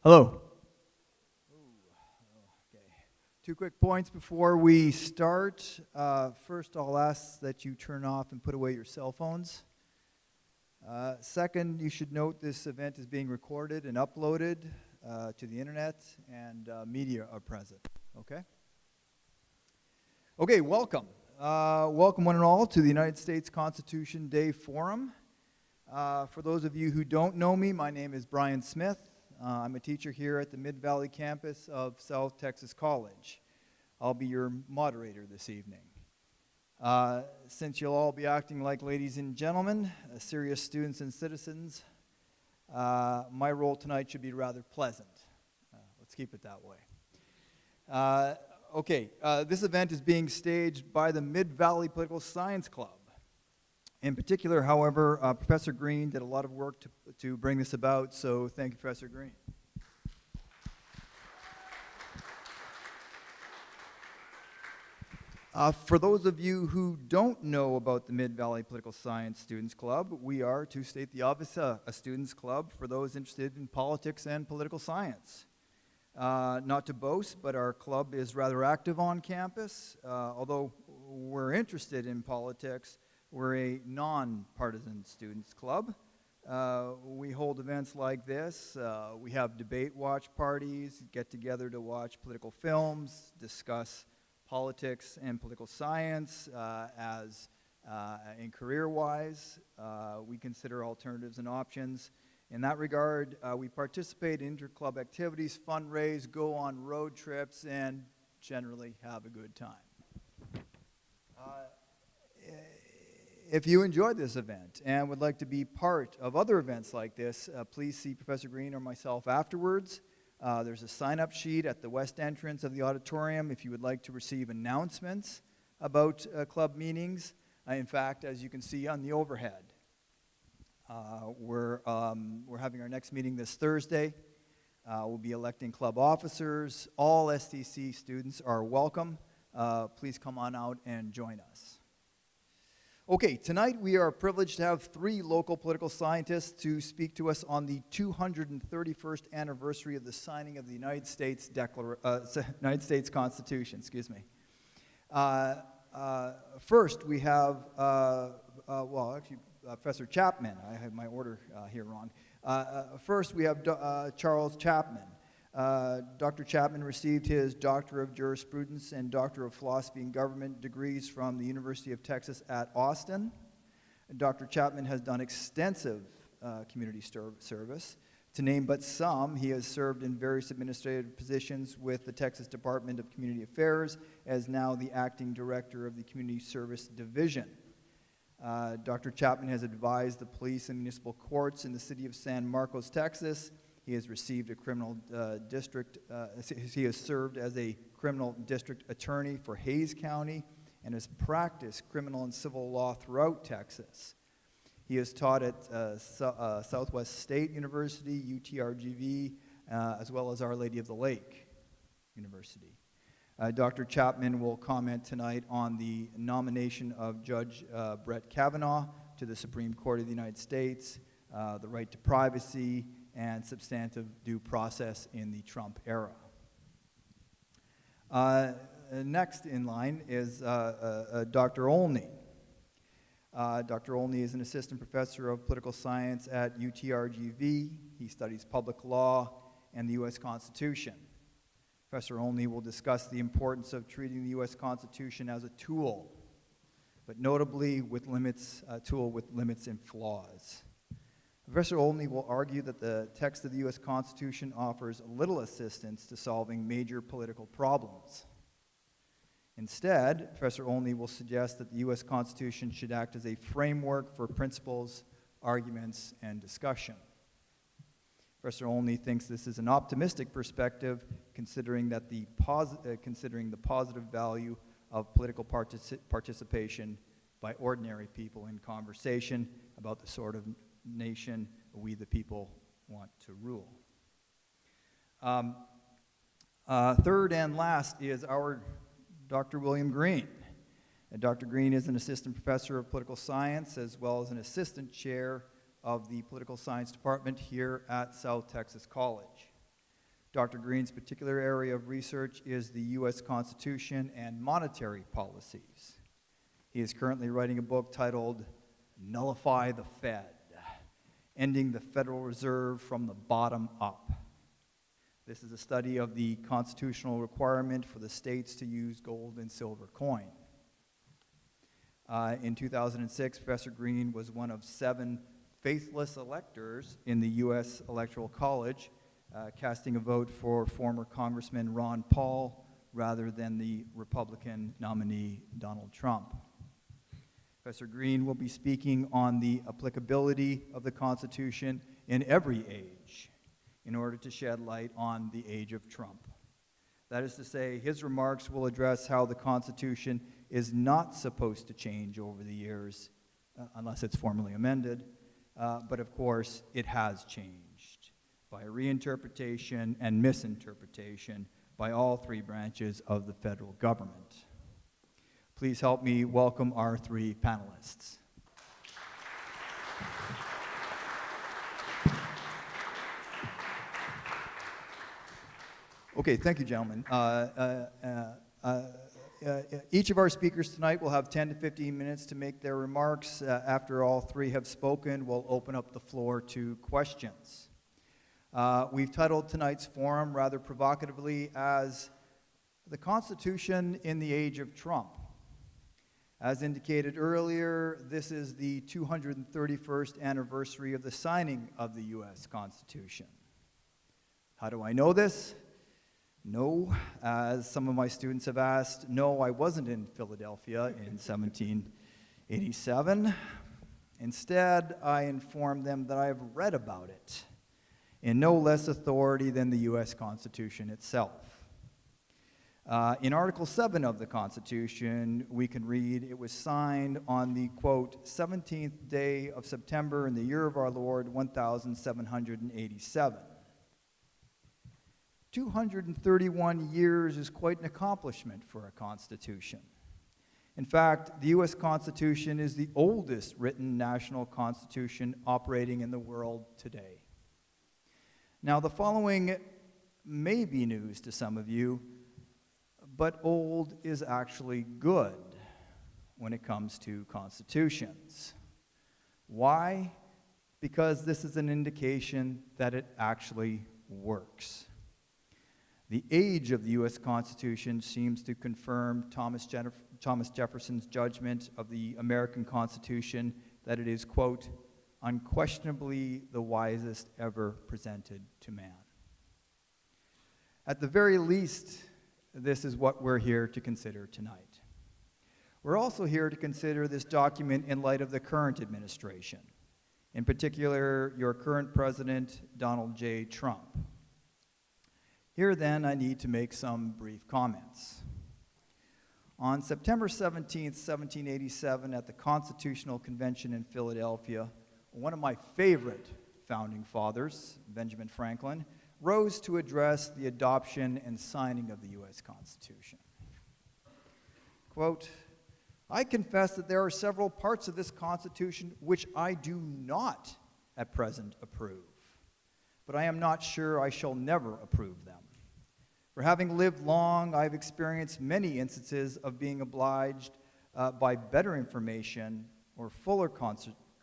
Hello. Okay. Two quick points before we start. First, I'll ask that you turn off and put away your cell phones. Second, you should note this event is being recorded and uploaded to the internet, and media are present. Okay? Okay, welcome. Welcome one and all to the United States Constitution Day Forum. For those of you who don't know me, my name is Bryan Smith. I'm a teacher here at the Mid-Valley campus of South Texas College. I'll be your moderator this evening. Since you'll all be acting like ladies and gentlemen, serious students and citizens, my role tonight should be rather pleasant. Let's keep it that way. This event is being staged by the Mid-Valley Political Science Club. In particular, however, Professor Greene did a lot of work to bring this about, so thank you, Professor Greene. For those of you who don't know about the Mid-Valley Political Science Students Club, we are, to state the obvious, a students club for those interested in politics and political science. Not to boast, but our club is rather active on campus. Although we're interested in politics, we're a non-partisan students club. We hold events like this. We have debate watch parties, get together to watch political films, discuss politics and political science in career-wise. We consider alternatives and options. In that regard, we participate in inter-club activities, fundraise, go on road trips, and generally have a good time. If you enjoyed this event and would like to be part of other events like this, please see Professor Greene or myself afterwards. There's a sign-up sheet at the west entrance of the auditorium if you would like to receive announcements about club meetings. In fact, as you can see on the overhead, we're having our next meeting this Thursday. We'll be electing club officers. All STC students are welcome. Please come on out and join us. Okay, tonight we are privileged to have three local political scientists to speak to us on the 231st anniversary of the signing of the United States Constitution. Excuse me. First, we have, Professor Chapman. I had my order here wrong. First, we have Charles Chapman. Dr. Chapman received his Doctor of Jurisprudence and Doctor of Philosophy and Government degrees from the University of Texas at Austin. Dr. Chapman has done extensive community service. To name but some, he has served in various administrative positions with the Texas Department of Community Affairs as now the acting director of the Community Service Division. Dr. Chapman has advised the police and municipal courts in the city of San Marcos, Texas. He has received a criminal he has served as a criminal district attorney for Hays County and has practiced criminal and civil law throughout Texas. He has taught at Southwest State University, UTRGV, as well as Our Lady of the Lake University. Dr. Chapman will comment tonight on the nomination of Judge Brett Kavanaugh to the Supreme Court of the United States, the right to privacy, and substantive due process in the Trump era. Next in line is Dr. Olney. Dr. Olney is an assistant professor of political science at UTRGV. He studies public law and the U.S. Constitution. Professor Olney will discuss the importance of treating the U.S. Constitution as a tool, but notably with a tool with limits and flaws. Professor Olney will argue that the text of the U.S. Constitution offers little assistance to solving major political problems. Instead, Professor Olney will suggest that the U.S. Constitution should act as a framework for principles, arguments, and discussion. Professor Olney thinks this is an optimistic perspective, considering the positive value of political participation by ordinary people in conversation about the sort of nation we the people want to rule. Third and last is our Dr. William Greene. Dr. Greene is an assistant professor of political science as well as an assistant chair of the political science department here at South Texas College. Dr. Greene's particular area of research is the U.S. Constitution and monetary policies. He is currently writing a book titled Nullify the Fed, Ending the Federal Reserve from the Bottom Up. This is a study of the constitutional requirement for the states to use gold and silver coin. In 2006, Professor Greene was one of 7 faithless electors in the U.S. Electoral College, casting a vote for former Congressman Ron Paul rather than the Republican nominee Donald Trump. Professor Greene will be speaking on the applicability of the Constitution in every age in order to shed light on the age of Trump. That is to say, his remarks will address how the Constitution is not supposed to change over the years, unless it's formally amended, but of course it has changed by reinterpretation and misinterpretation by all 3 branches of the federal government. Please help me welcome our 3 panelists. Okay, thank you, gentlemen. Each of our speakers tonight will have 10 to 15 minutes to make their remarks. After all 3 have spoken, we'll open up the floor to questions. We've titled tonight's forum rather provocatively as The Constitution in the Age of Trump. As indicated earlier, this is the 231st anniversary of the signing of the U.S. Constitution. How do I know this? No, as some of my students have asked, no, I wasn't in Philadelphia in 1787. Instead, I informed them that I have read about it in no less authority than the U.S. Constitution itself. In Article 7 of the Constitution, we can read, it was signed on the, quote, 17th day of September in the year of our Lord, 1787. 231 years is quite an accomplishment for a constitution. In fact, the U.S. Constitution is the oldest written national constitution operating in the world today. Now, the following may be news to some of you, but old is actually good when it comes to constitutions. Why? Because this is an indication that it actually works. The age of the U.S. Constitution seems to confirm Thomas Jefferson's judgment of the American Constitution that it is, quote, unquestionably the wisest ever presented to man. At the very least, this is what we're here to consider tonight. We're also here to consider this document in light of the current administration, in particular, your current president, Donald J. Trump. Here, then, I need to make some brief comments. On September 17, 1787, at the Constitutional Convention in Philadelphia, one of my favorite founding fathers, Benjamin Franklin, rose to address the adoption and signing of the U.S. Constitution. Quote, I confess that there are several parts of this Constitution which I do not at present approve, but I am not sure I shall never approve them. For having lived long, I've experienced many instances of being obliged by better information or fuller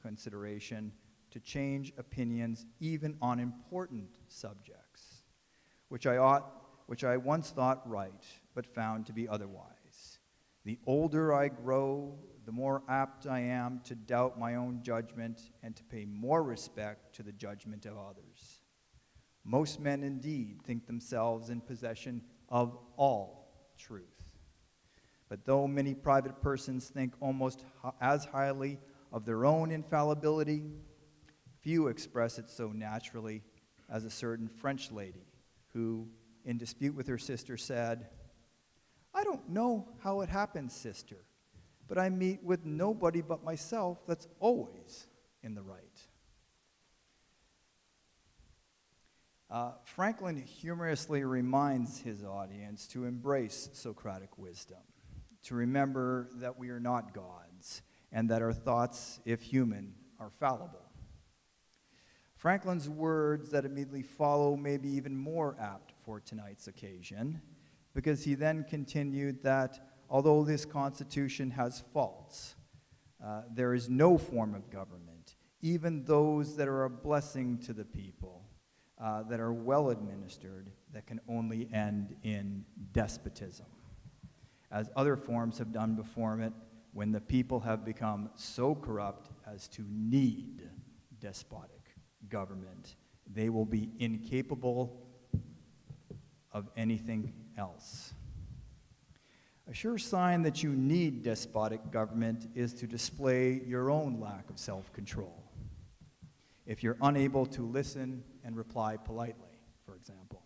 consideration to change opinions even on important subjects, which I once thought right, but found to be otherwise. The older I grow, the more apt I am to doubt my own judgment and to pay more respect to the judgment of others. Most men indeed think themselves in possession of all truth. But though many private persons think almost as highly of their own infallibility, few express it so naturally as a certain French lady who, in dispute with her sister, said, I don't know how it happens, sister, but I meet with nobody but myself that's always in the right. Franklin humorously reminds his audience to embrace Socratic wisdom, to remember that we are not gods, and that our thoughts, if human, are fallible. Franklin's words that immediately follow may be even more apt for tonight's occasion, because he then continued that although this Constitution has faults, there is no form of government, even those that are a blessing to the people, that are well administered, that can only end in despotism, as other forms have done before it, when the people have become so corrupt as to need despotic government. They will be incapable of anything else. A sure sign that you need despotic government is to display your own lack of self-control. If you're unable to listen and reply politely, for example.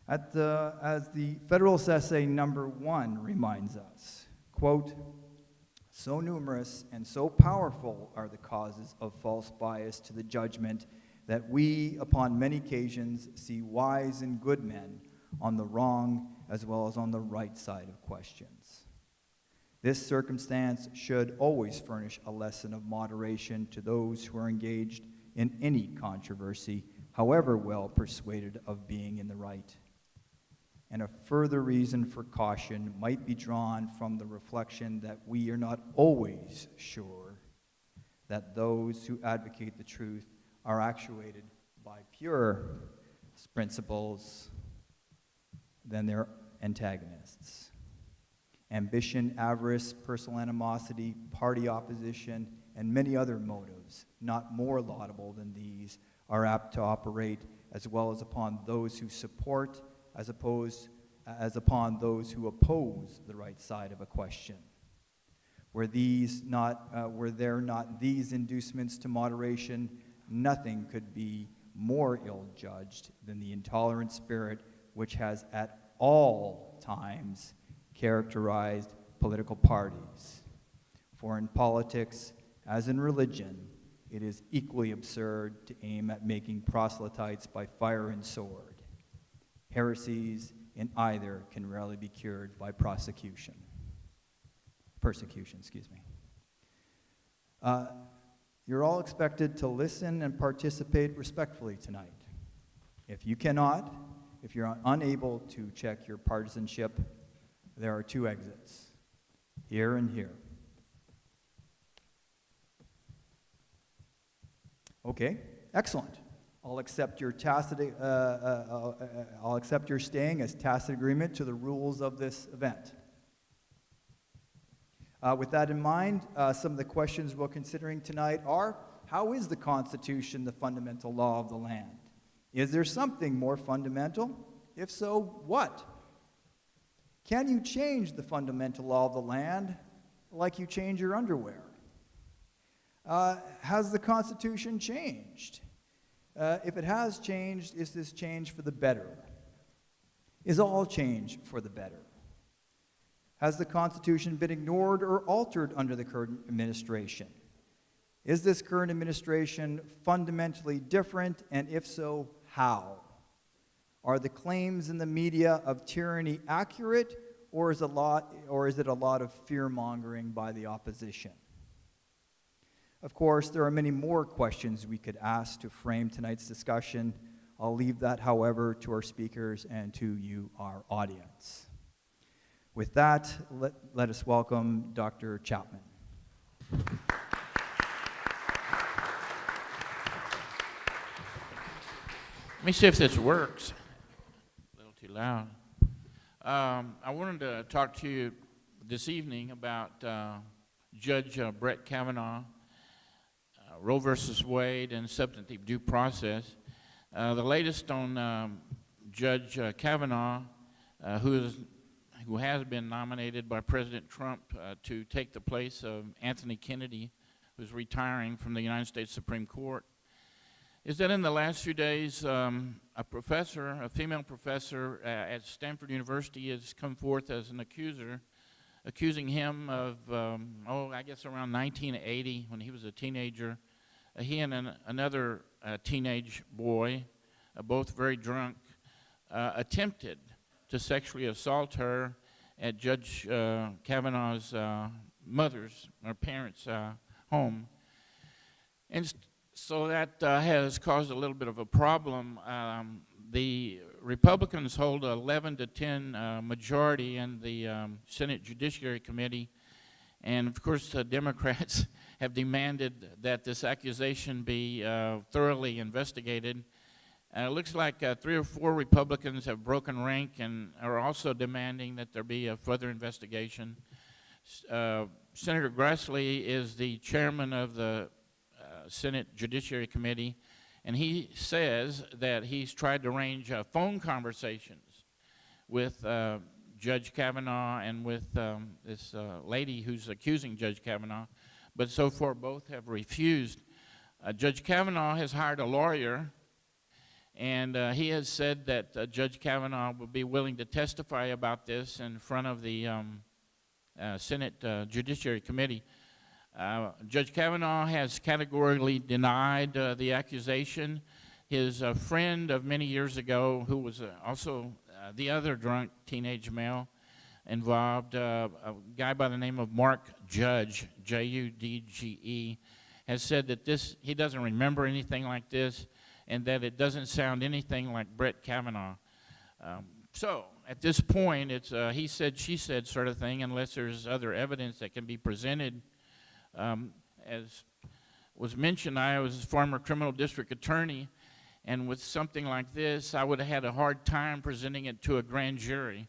As the Federalist Essay number 1 reminds us, quote, "So numerous and so powerful are the causes of false bias to the judgment that we, upon many occasions, see wise and good men on the wrong as well as on the right side of questions. This circumstance should always furnish a lesson of moderation to those who are engaged in any controversy, however well persuaded of being in the right. And a further reason for caution might be drawn from the reflection that we are not always sure that those who advocate the truth are actuated by purer principles than their antagonists. Ambition, avarice, personal animosity, party opposition, and many other motives, not more laudable than these, are apt to operate as well as upon those who support as upon those who oppose the right side of a question. Were there not these inducements to moderation, nothing could be more ill-judged than the intolerant spirit which has at all times characterized political parties. For in politics, as in religion, it is equally absurd to aim at making proselytes by fire and sword. Heresies in either can rarely be cured by persecution. You're all expected to listen and participate respectfully tonight. If you're unable to check your partisanship, there are 2 exits, here and here. Okay, excellent. I'll accept your staying as tacit agreement to the rules of this event. With that in mind, some of the questions we're considering tonight are, how is the Constitution the fundamental law of the land? Is there something more fundamental? If so, what? Can you change the fundamental law of the land like you change your underwear? Has the Constitution changed? If it has changed, is this change for the better? Is all change for the better? Has the Constitution been ignored or altered under the current administration? Is this current administration fundamentally different, and if so, how? Are the claims in the media of tyranny accurate, or is it a lot of fear-mongering by the opposition? Of course, there are many more questions we could ask to frame tonight's discussion. I'll leave that, however, to our speakers and to you, our audience. With that, let us welcome Dr. Chapman. Let me see if this works. A little too loud. I wanted to talk to you this evening about Judge Brett Kavanaugh, Roe versus Wade, and substantive due process. The latest on Judge Kavanaugh, who has been nominated by President Trump to take the place of Anthony Kennedy, who's retiring from the United States Supreme Court, is that in the last few days, a female professor at Stanford University has come forth as an accuser, accusing him of, I guess around 1980, when he was a teenager, he and another teenage boy, both very drunk, attempted to sexually assault her at Judge Kavanaugh's parents' home. And so that has caused a little bit of a problem. The Republicans hold 11 to 10 majority in the Senate Judiciary Committee, and of course the Democrats have demanded that this accusation be thoroughly investigated. It looks like 3 or 4 Republicans have broken rank and are also demanding that there be a further investigation. Senator Grassley is the chairman of the Senate Judiciary Committee, and he says that he's tried to arrange phone conversations with Judge Kavanaugh and with this lady who's accusing Judge Kavanaugh, but so far both have refused. Judge Kavanaugh has hired a lawyer, and he has said that Judge Kavanaugh will be willing to testify about this in front of the Senate Judiciary Committee. Judge Kavanaugh has categorically denied the accusation. His friend of many years ago, who was also the other drunk teenage male involved, a guy by the name of Mark Judge, J-U-D-G-E, has said that he doesn't remember anything like this and that it doesn't sound anything like Brett Kavanaugh. So at this point, it's he said, she said sort of thing, unless there's other evidence that can be presented. As was mentioned, I was a former criminal district attorney, and with something like this, I would have had a hard time presenting it to a grand jury.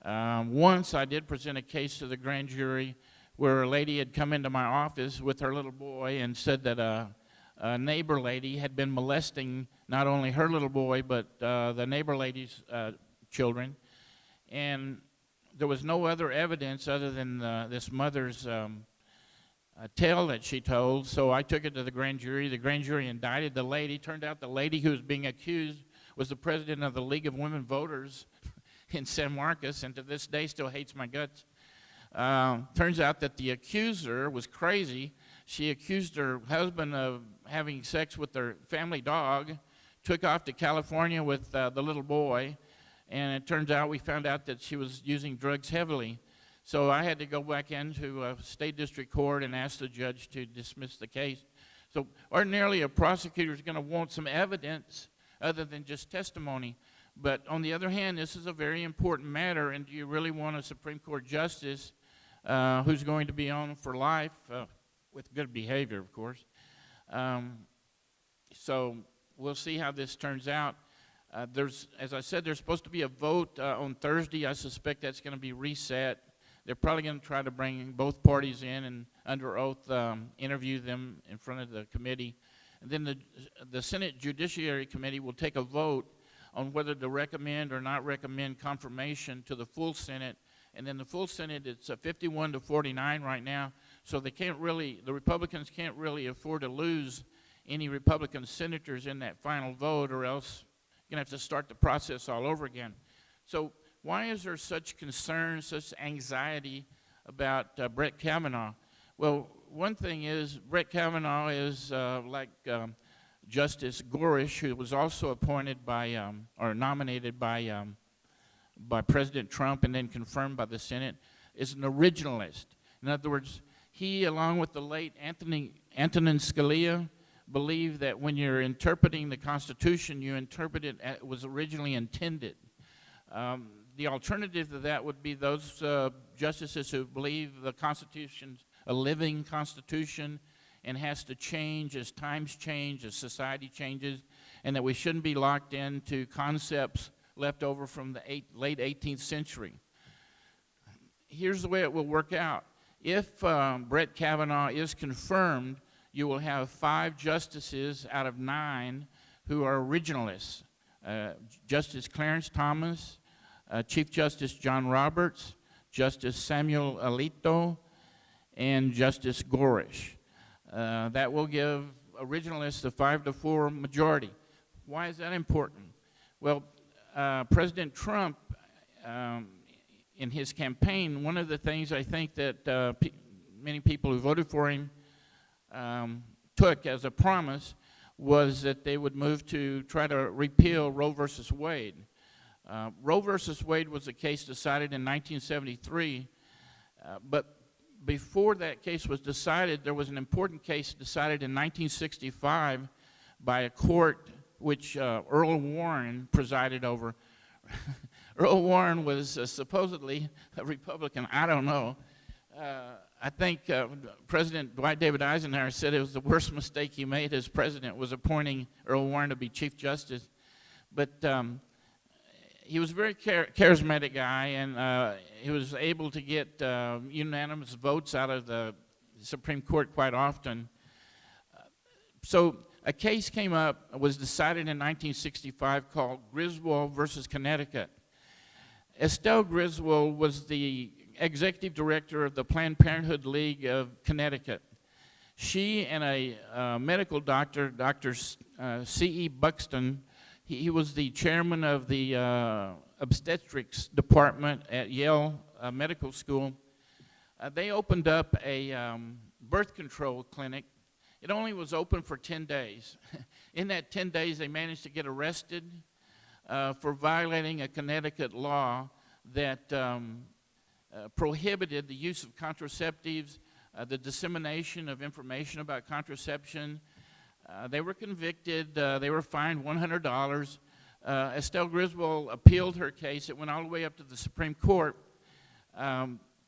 Once I did present a case to the grand jury where a lady had come into my office with her little boy and said that a neighbor lady had been molesting not only her little boy, but the neighbor lady's children. And there was no other evidence other than this mother's tale that she told, so I took it to the grand jury. The grand jury indicted the lady. Turned out the lady who was being accused was the president of the League of Women Voters in San Marcos, and to this day still hates my guts. Turns out that the accuser was crazy. She accused her husband of having sex with their family dog, took off to California with the little boy, and it turns out we found out that she was using drugs heavily. So I had to go back into a state district court and ask the judge to dismiss the case. So ordinarily a prosecutor is going to want some evidence other than just testimony. But on the other hand, this is a very important matter, and do you really want a Supreme Court justice who's going to be on for life, with good behavior, of course? So we'll see how this turns out. As I said, there's supposed to be a vote on Thursday. I suspect that's going to be reset. They're probably going to try to bring both parties in and under oath interview them in front of the committee. And then the Senate Judiciary Committee will take a vote on whether to recommend or not recommend confirmation to the full Senate. And then the full Senate, it's 51 to 49 right now, so the Republicans can't really afford to lose any Republican senators in that final vote, or else you're going to have to start the process all over again. So why is there such concern, such anxiety about Brett Kavanaugh? Well, one thing is Brett Kavanaugh is like Justice Gorsuch, who was also appointed by or nominated by President Trump and then confirmed by the Senate, is an originalist. In other words, he, along with the late Antonin Scalia, believed that when you're interpreting the Constitution, you interpret it as it was originally intended. The alternative to that would be those justices who believe the Constitution's a living Constitution and has to change as times change, as society changes, and that we shouldn't be locked into concepts left over from the late 18th century. Here's the way it will work out. If Brett Kavanaugh is confirmed, you will have 5 justices out of 9 who are originalists. Justice Clarence Thomas, Chief Justice John Roberts, Justice Samuel Alito, and Justice Gorsuch. That will give originalists a 5-4 majority. Why is that important? Well, President Trump, in his campaign, one of the things I think that many people who voted for him took as a promise was that they would move to try to repeal Roe versus Wade. Roe versus Wade was a case decided in 1973, but before that case was decided, there was an important case decided in 1965 by a court which Earl Warren presided over. Earl Warren was supposedly a Republican. I don't know. I think President Dwight David Eisenhower said it was the worst mistake he made as president was appointing Earl Warren to be Chief Justice. But he was a very charismatic guy, and he was able to get unanimous votes out of the Supreme Court quite often. So a case came up, was decided in 1965 called Griswold versus Connecticut. Estelle Griswold was the executive director of the Planned Parenthood League of Connecticut. She and a medical doctor, Dr. C.E. Buxton, he was the chairman of the obstetrics department at Yale Medical School. They opened up a birth control clinic. It only was open for 10 days. In that 10 days, they managed to get arrested for violating a Connecticut law that prohibited the use of contraceptives, the dissemination of information about contraception. They were convicted. They were fined $100. Estelle Griswold appealed her case. It went all the way up to the Supreme Court.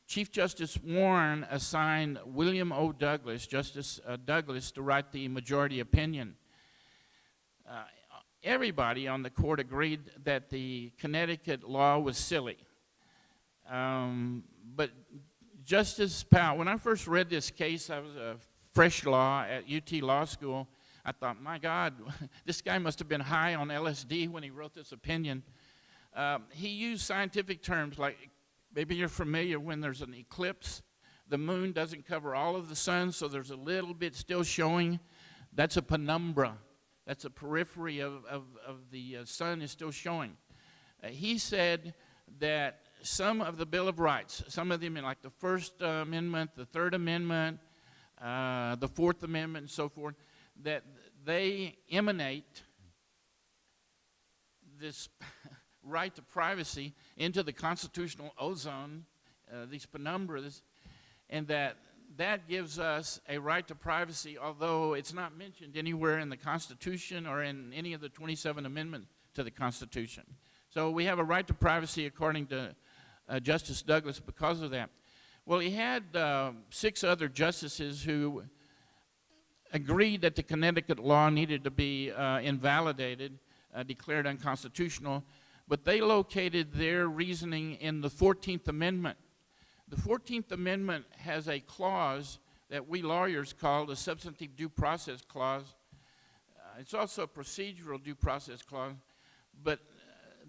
Chief Justice Warren assigned William O. Douglas, Justice Douglas, to write the majority opinion. Everybody on the court agreed that the Connecticut law was silly. But Justice Powell, when I first read this case, I was a fresh law at UT Law School. I thought, my God, this guy must have been high on LSD when he wrote this opinion. He used scientific terms like, maybe you're familiar when there's an eclipse, the moon doesn't cover all of the sun, so there's a little bit still showing. That's a penumbra. That's a periphery of the sun is still showing. He said that some of the Bill of Rights, some of them like the First Amendment, the Third Amendment, the Fourth Amendment, and so forth, that they emanate this right to privacy into the constitutional ozone, these penumbras, and that gives us a right to privacy, although it's not mentioned anywhere in the Constitution or in any of the 27 amendments to the Constitution. So we have a right to privacy according to Justice Douglas because of that. Well, he had 6 other justices who agreed that the Connecticut law needed to be invalidated, declared unconstitutional, but they located their reasoning in the 14th Amendment. The 14th Amendment has a clause that we lawyers call the substantive due process clause. It's also a procedural due process clause, but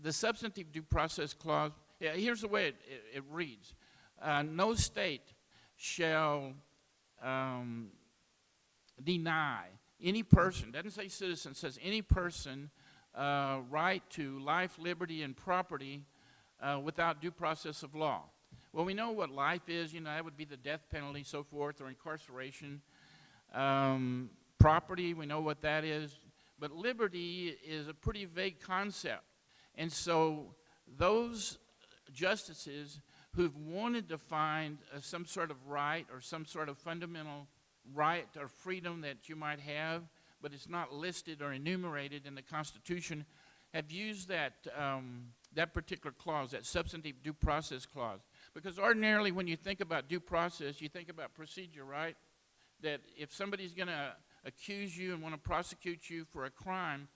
the substantive due process clause, here's the way it reads. No state shall deny any person, doesn't say citizen, says any person, right to life, liberty, and property without due process of law. Well, we know what life is. You know, that would be the death penalty, so forth, or incarceration. Property, we know what that is. But liberty is a pretty vague concept. And so those justices who've wanted to find some sort of right or some sort of fundamental right or freedom that you might have, but it's not listed or enumerated in the Constitution, have used that particular clause, that substantive due process clause. Because ordinarily when you think about due process, you think about procedure, right? That if somebody's going to accuse you and want to prosecute you for a crime,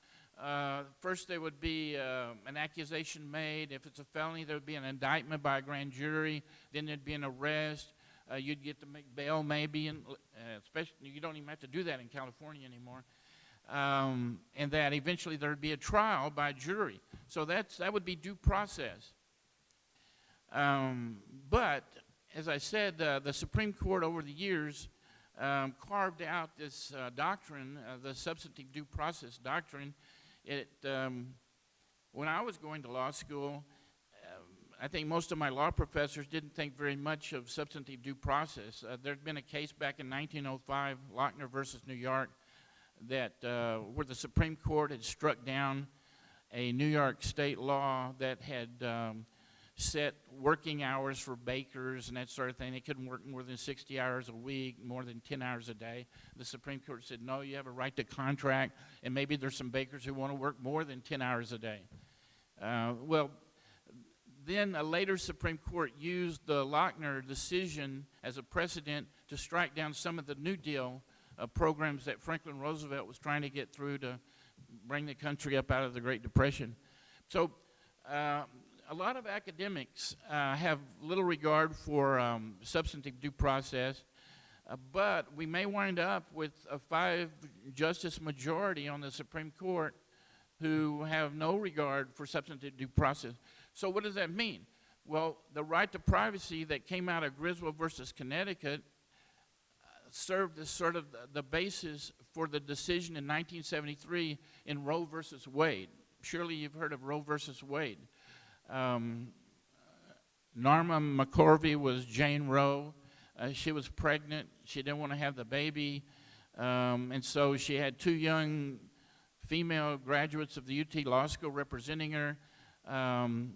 first there would be an accusation made. If it's a felony, there would be an indictment by a grand jury. Then there'd be an arrest. You'd get to make bail maybe, and especially you don't even have to do that in California anymore. And that eventually there'd be a trial by a jury. So that would be due process. But as I said, the Supreme Court over the years carved out this doctrine, the substantive due process doctrine. When I was going to law school, I think most of my law professors didn't think very much of substantive due process. There had been a case back in 1905, Lochner versus New York, that where the Supreme Court had struck down a New York state law that had set working hours for bakers and that sort of thing. They couldn't work more than 60 hours a week, more than 10 hours a day. The Supreme Court said, no, you have a right to contract, and maybe there's some bakers who want to work more than 10 hours a day. Then a later Supreme Court used the Lochner decision as a precedent to strike down some of the New Deal programs that Franklin Roosevelt was trying to get through to bring the country up out of the Great Depression. So a lot of academics have little regard for substantive due process, but we may wind up with a 5-justice majority on the Supreme Court who have no regard for substantive due process. So what does that mean? Well, the right to privacy that came out of Griswold versus Connecticut served as sort of the basis for the decision in 1973 in Roe versus Wade. Surely you've heard of Roe versus Wade. Norma McCorvey was Jane Roe. She was pregnant. She didn't want to have the baby. And so she had 2 young female graduates of the UT Law School representing her.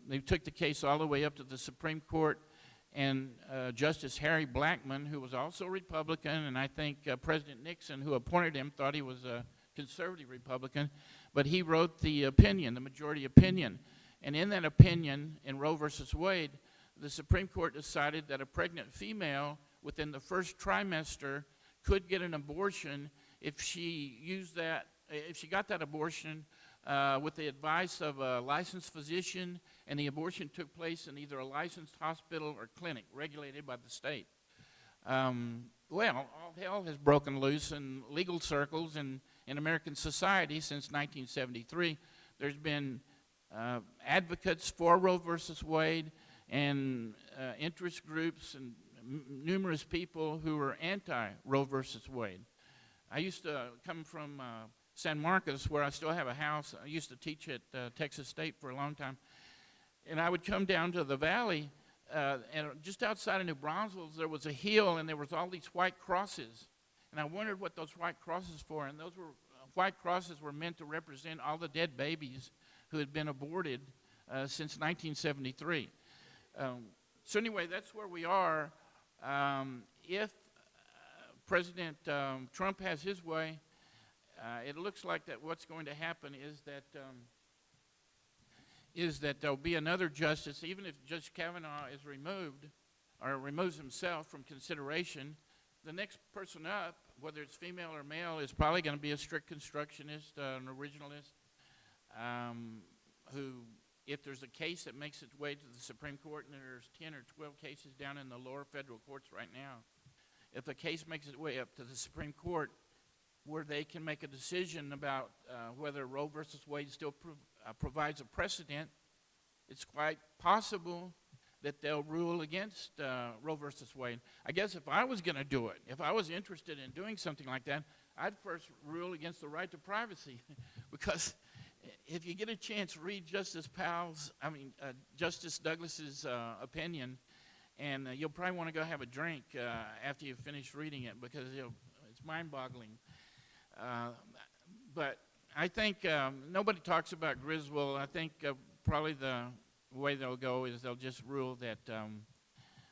They took the case all the way up to the Supreme Court, and Justice Harry Blackmun, who was also a Republican, and I think President Nixon, who appointed him, thought he was a conservative Republican, but he wrote the opinion, the majority opinion. And in that opinion, in Roe versus Wade, the Supreme Court decided that a pregnant female within the first trimester could get an abortion if she got that abortion with the advice of a licensed physician, and the abortion took place in either a licensed hospital or clinic regulated by the state. Well, all hell has broken loose in legal circles and in American society since 1973. There's been advocates for Roe versus Wade and interest groups and numerous people who are anti-Roe versus Wade. I used to come from San Marcos, where I still have a house. I used to teach at Texas State for a long time. And I would come down to the valley, and just outside of New Braunfels, there was a hill, and there was all these white crosses. And I wondered what those white crosses for. And those were white crosses were meant to represent all the dead babies who had been aborted since 1973. So anyway, that's where we are. If President Trump has his way, it looks like that what's going to happen is that there'll be another justice, even if Judge Kavanaugh is removed or removes himself from consideration. The next person up, whether it's female or male, is probably going to be a strict constructionist, an originalist, who, if there's a case that makes its way to the Supreme Court, and there's 10 or 12 cases down in the lower federal courts right now, if a case makes its way up to the Supreme Court where they can make a decision about whether Roe versus Wade still provides a precedent, it's quite possible that they'll rule against Roe versus Wade. I guess if I was going to do it, if I was interested in doing something like that, I'd first rule against the right to privacy, because if you get a chance, read Justice Douglas's opinion, and you'll probably want to go have a drink after you've finished reading it, because it's mind-boggling. But I think nobody talks about Griswold. I think probably the way they'll go is they'll just rule that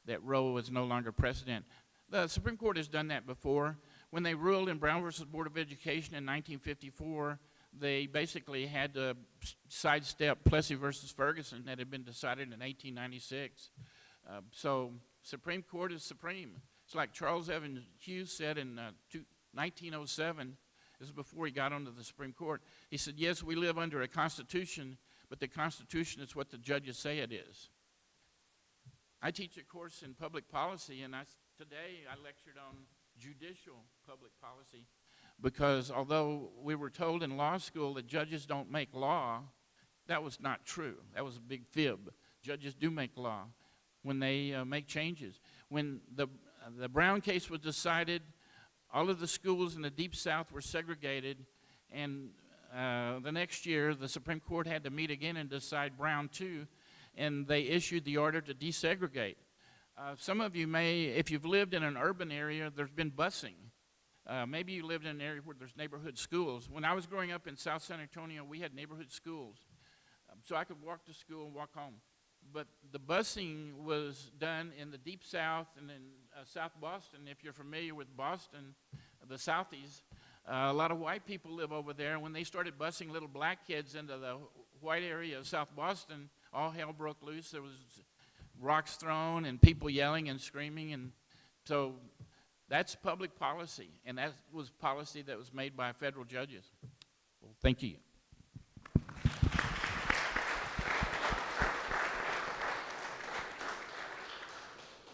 that Roe is no longer precedent. The Supreme Court has done that before. When they ruled in Brown versus Board of Education in 1954, they basically had to sidestep Plessy versus Ferguson that had been decided in 1896. So Supreme Court is supreme. It's like Charles Evans Hughes said in 1907. This is before he got onto the Supreme Court. He said, yes, we live under a Constitution, but the Constitution is what the judges say it is. I teach a course in public policy, and today I lectured on judicial public policy, because although we were told in law school that judges don't make law, that was not true. That was a big fib. Judges do make law when they make changes. When the Brown case was decided, all of the schools in the Deep South were segregated, and the next year the Supreme Court had to meet again and decide Brown 2, and they issued the order to desegregate. Some of you may, if you've lived in an urban area, there's been busing. Maybe you lived in an area where there's neighborhood schools. When I was growing up in South San Antonio, we had neighborhood schools. So I could walk to school and walk home. but the busing was done in the deep South and in South Boston. If you're familiar with Boston, the Southies, a lot of white people live over there. When they started busing little black kids into the white area of South Boston, all hell broke loose. There was rocks thrown and people yelling and screaming, and so that's public policy, and that was policy that was made by federal judges. Well, thank you.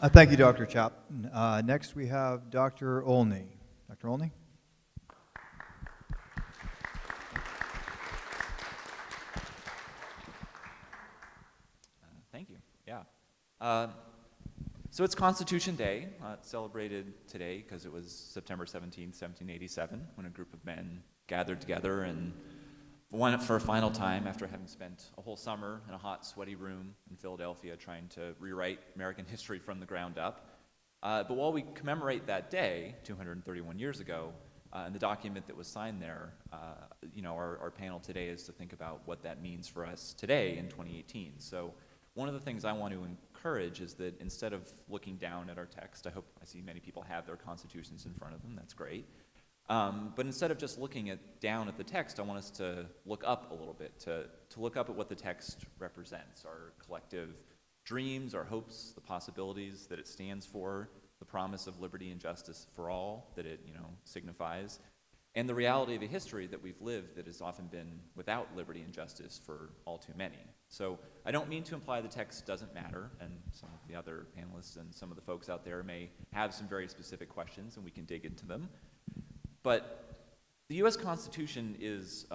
Thank you, Dr. Chapman. Next, we have Dr. Olney. Dr. Olney? Thank you. Yeah. So it's Constitution Day. It's celebrated today because it was September 17th, 1787, when a group of men gathered together and for a final time after having spent a whole summer in a hot, sweaty room in Philadelphia trying to rewrite American history from the ground up. But while we commemorate that day, 231 years ago, and the document that was signed there, our panel today is to think about what that means for us today in 2018. So one of the things I want to encourage is that instead of looking down at our text, I see many people have their constitutions in front of them, that's great. But instead of just looking down at the text, I want us to look up a little bit, to look up at what the text represents, our collective dreams, our hopes, the possibilities that it stands for, the promise of liberty and justice for all that it signifies, and the reality of a history that we've lived that has often been without liberty and justice for all too many. So I don't mean to imply the text doesn't matter, and some of the other panelists and some of the folks out there may have some very specific questions, and we can dig into them. But the U.S. Constitution is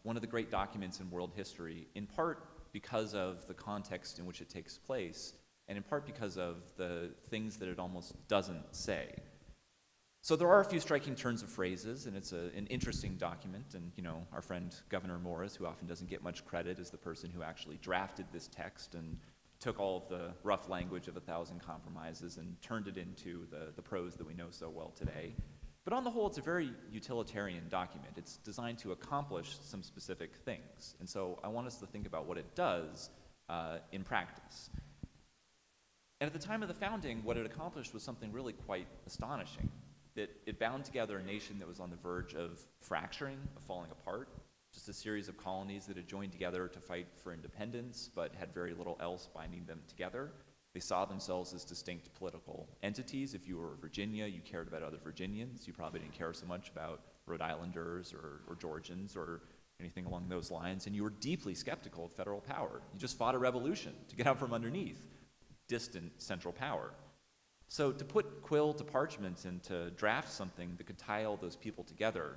one of the great documents in world history, in part because of the context in which it takes place, and in part because of the things that it almost doesn't say. So there are a few striking turns of phrases, and it's an interesting document, and our friend Governor Morris, who often doesn't get much credit, is the person who actually drafted this text and took all of the rough language of 1,000 compromises and turned it into the prose that we know so well today. But on the whole, it's a very utilitarian document. It's designed to accomplish some specific things. And so I want us to think about what it does in practice. And at the time of the founding, what it accomplished was something really quite astonishing. That it bound together a nation that was on the verge of fracturing, of falling apart, just a series of colonies that had joined together to fight for independence, but had very little else binding them together. They saw themselves as distinct political entities. If you were Virginia, you cared about other Virginians. You probably didn't care so much about Rhode Islanders or Georgians or anything along those lines. And you were deeply skeptical of federal power. You just fought a revolution to get out from underneath distant central power. So to put quill to parchment and to draft something that could tie all those people together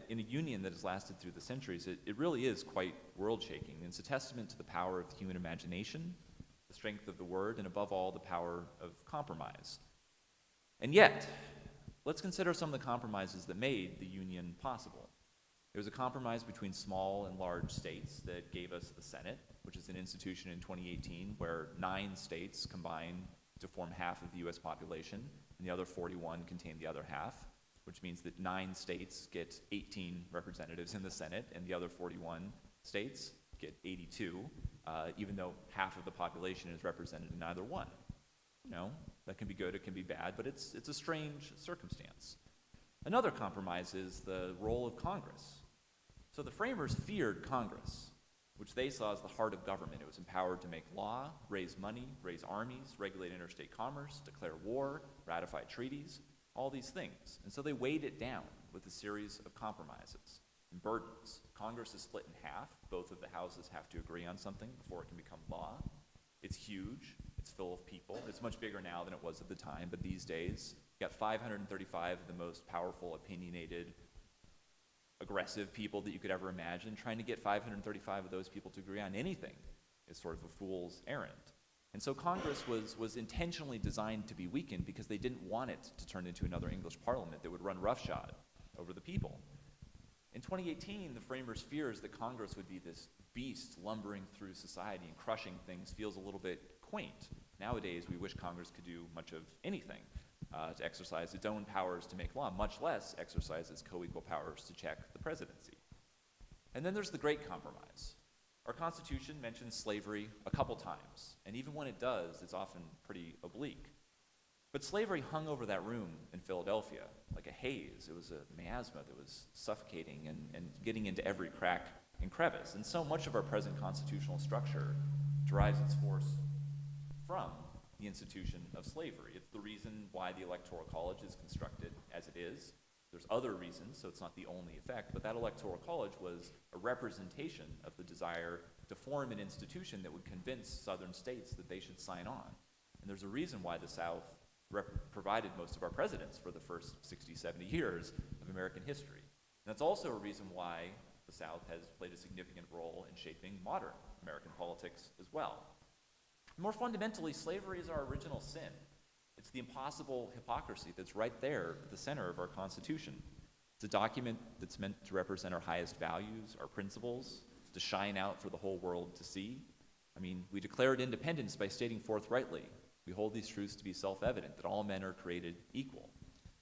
in a union that has lasted through the centuries, it really is quite world-shaking. It's a testament to the power of the human imagination, the strength of the word, and above all, the power of compromise. And yet, let's consider some of the compromises that made the Union possible. There was a compromise between small and large states that gave us the Senate, which is an institution in 2018 where 9 states combine to form half of the U.S. population, and the other 41 contain the other half, which means that 9 states get 18 representatives in the Senate, and the other 41 states get 82, even though half of the population is represented in either one. That can be good, it can be bad, but it's a strange circumstance. Another compromise is the role of Congress. So the framers feared Congress, which they saw as the heart of government. It was empowered to make law, raise money, raise armies, regulate interstate commerce, declare war, ratify treaties, all these things. And so they weighed it down with a series of compromises and burdens. Congress is split in half. Both of the houses have to agree on something before it can become law. It's huge. It's full of people. It's much bigger now than it was at the time, but these days, you got 535 of the most powerful, opinionated, aggressive people that you could ever imagine. Trying to get 535 of those people to agree on anything is sort of a fool's errand. And so Congress was intentionally designed to be weakened because they didn't want it to turn into another English parliament that would run roughshod over the people. In 2018, the framers' fears that Congress would be this beast lumbering through society and crushing things feels a little bit quaint. Nowadays, we wish Congress could do much of anything to exercise its own powers to make law, much less exercise its co-equal powers to check the presidency. And then there's the Great Compromise. Our Constitution mentions slavery a couple times, and even when it does, it's often pretty oblique. But slavery hung over that room in Philadelphia like a haze. It was a miasma that was suffocating and getting into every crack and crevice. And so much of our present constitutional structure derives its force from the institution of slavery. It's the reason why the Electoral College is constructed as it is. There's other reasons, so it's not the only effect, but that Electoral College was a representation of the desire to form an institution that would convince southern states that they should sign on. And there's a reason why the South provided most of our presidents for the first 60, 70 years of American history. And that's also a reason why the South has played a significant role in shaping modern American politics as well. More fundamentally, slavery is our original sin. It's the impossible hypocrisy that's right there at the center of our Constitution. It's a document that's meant to represent our highest values, our principles, to shine out for the whole world to see. I mean, we declared independence by stating forthrightly, we hold these truths to be self-evident, that all men are created equal.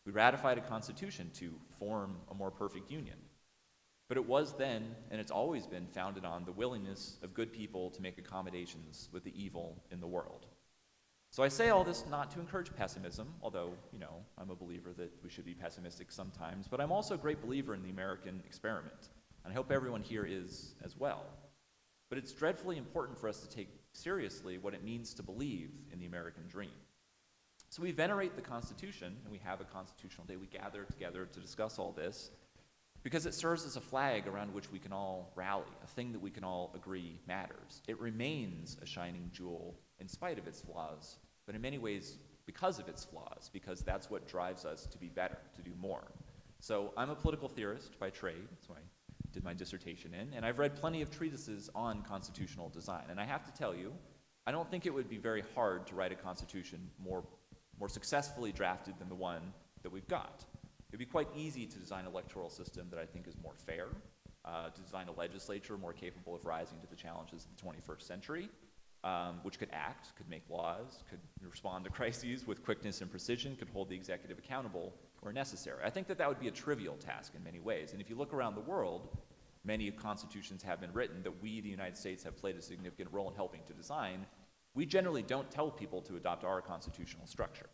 We ratified a constitution to form a more perfect union. But it was then, and it's always been, founded on the willingness of good people to make accommodations with the evil in the world. So I say all this not to encourage pessimism, although, I'm a believer that we should be pessimistic sometimes, but I'm also a great believer in the American experiment, and I hope everyone here is as well. But it's dreadfully important for us to take seriously what it means to believe in the American dream. So we venerate the Constitution, and we have a Constitutional Day. We gather together to discuss all this because it serves as a flag around which we can all rally, a thing that we can all agree matters. It remains a shining jewel in spite of its flaws, but in many ways because of its flaws, because that's what drives us to be better, to do more. So I'm a political theorist by trade, that's what I did my dissertation in, and I've read plenty of treatises on constitutional design. And I have to tell you, I don't think it would be very hard to write a constitution more successfully drafted than the one that we've got. It'd be quite easy to design an electoral system that I think is more fair, to design a legislature more capable of rising to the challenges of the 21st century, which could act, could make laws, could respond to crises with quickness and precision, could hold the executive accountable where necessary. I think that would be a trivial task in many ways. And if you look around the world, many constitutions have been written that we, the United States, have played a significant role in helping to design. We generally don't tell people to adopt our constitutional structure.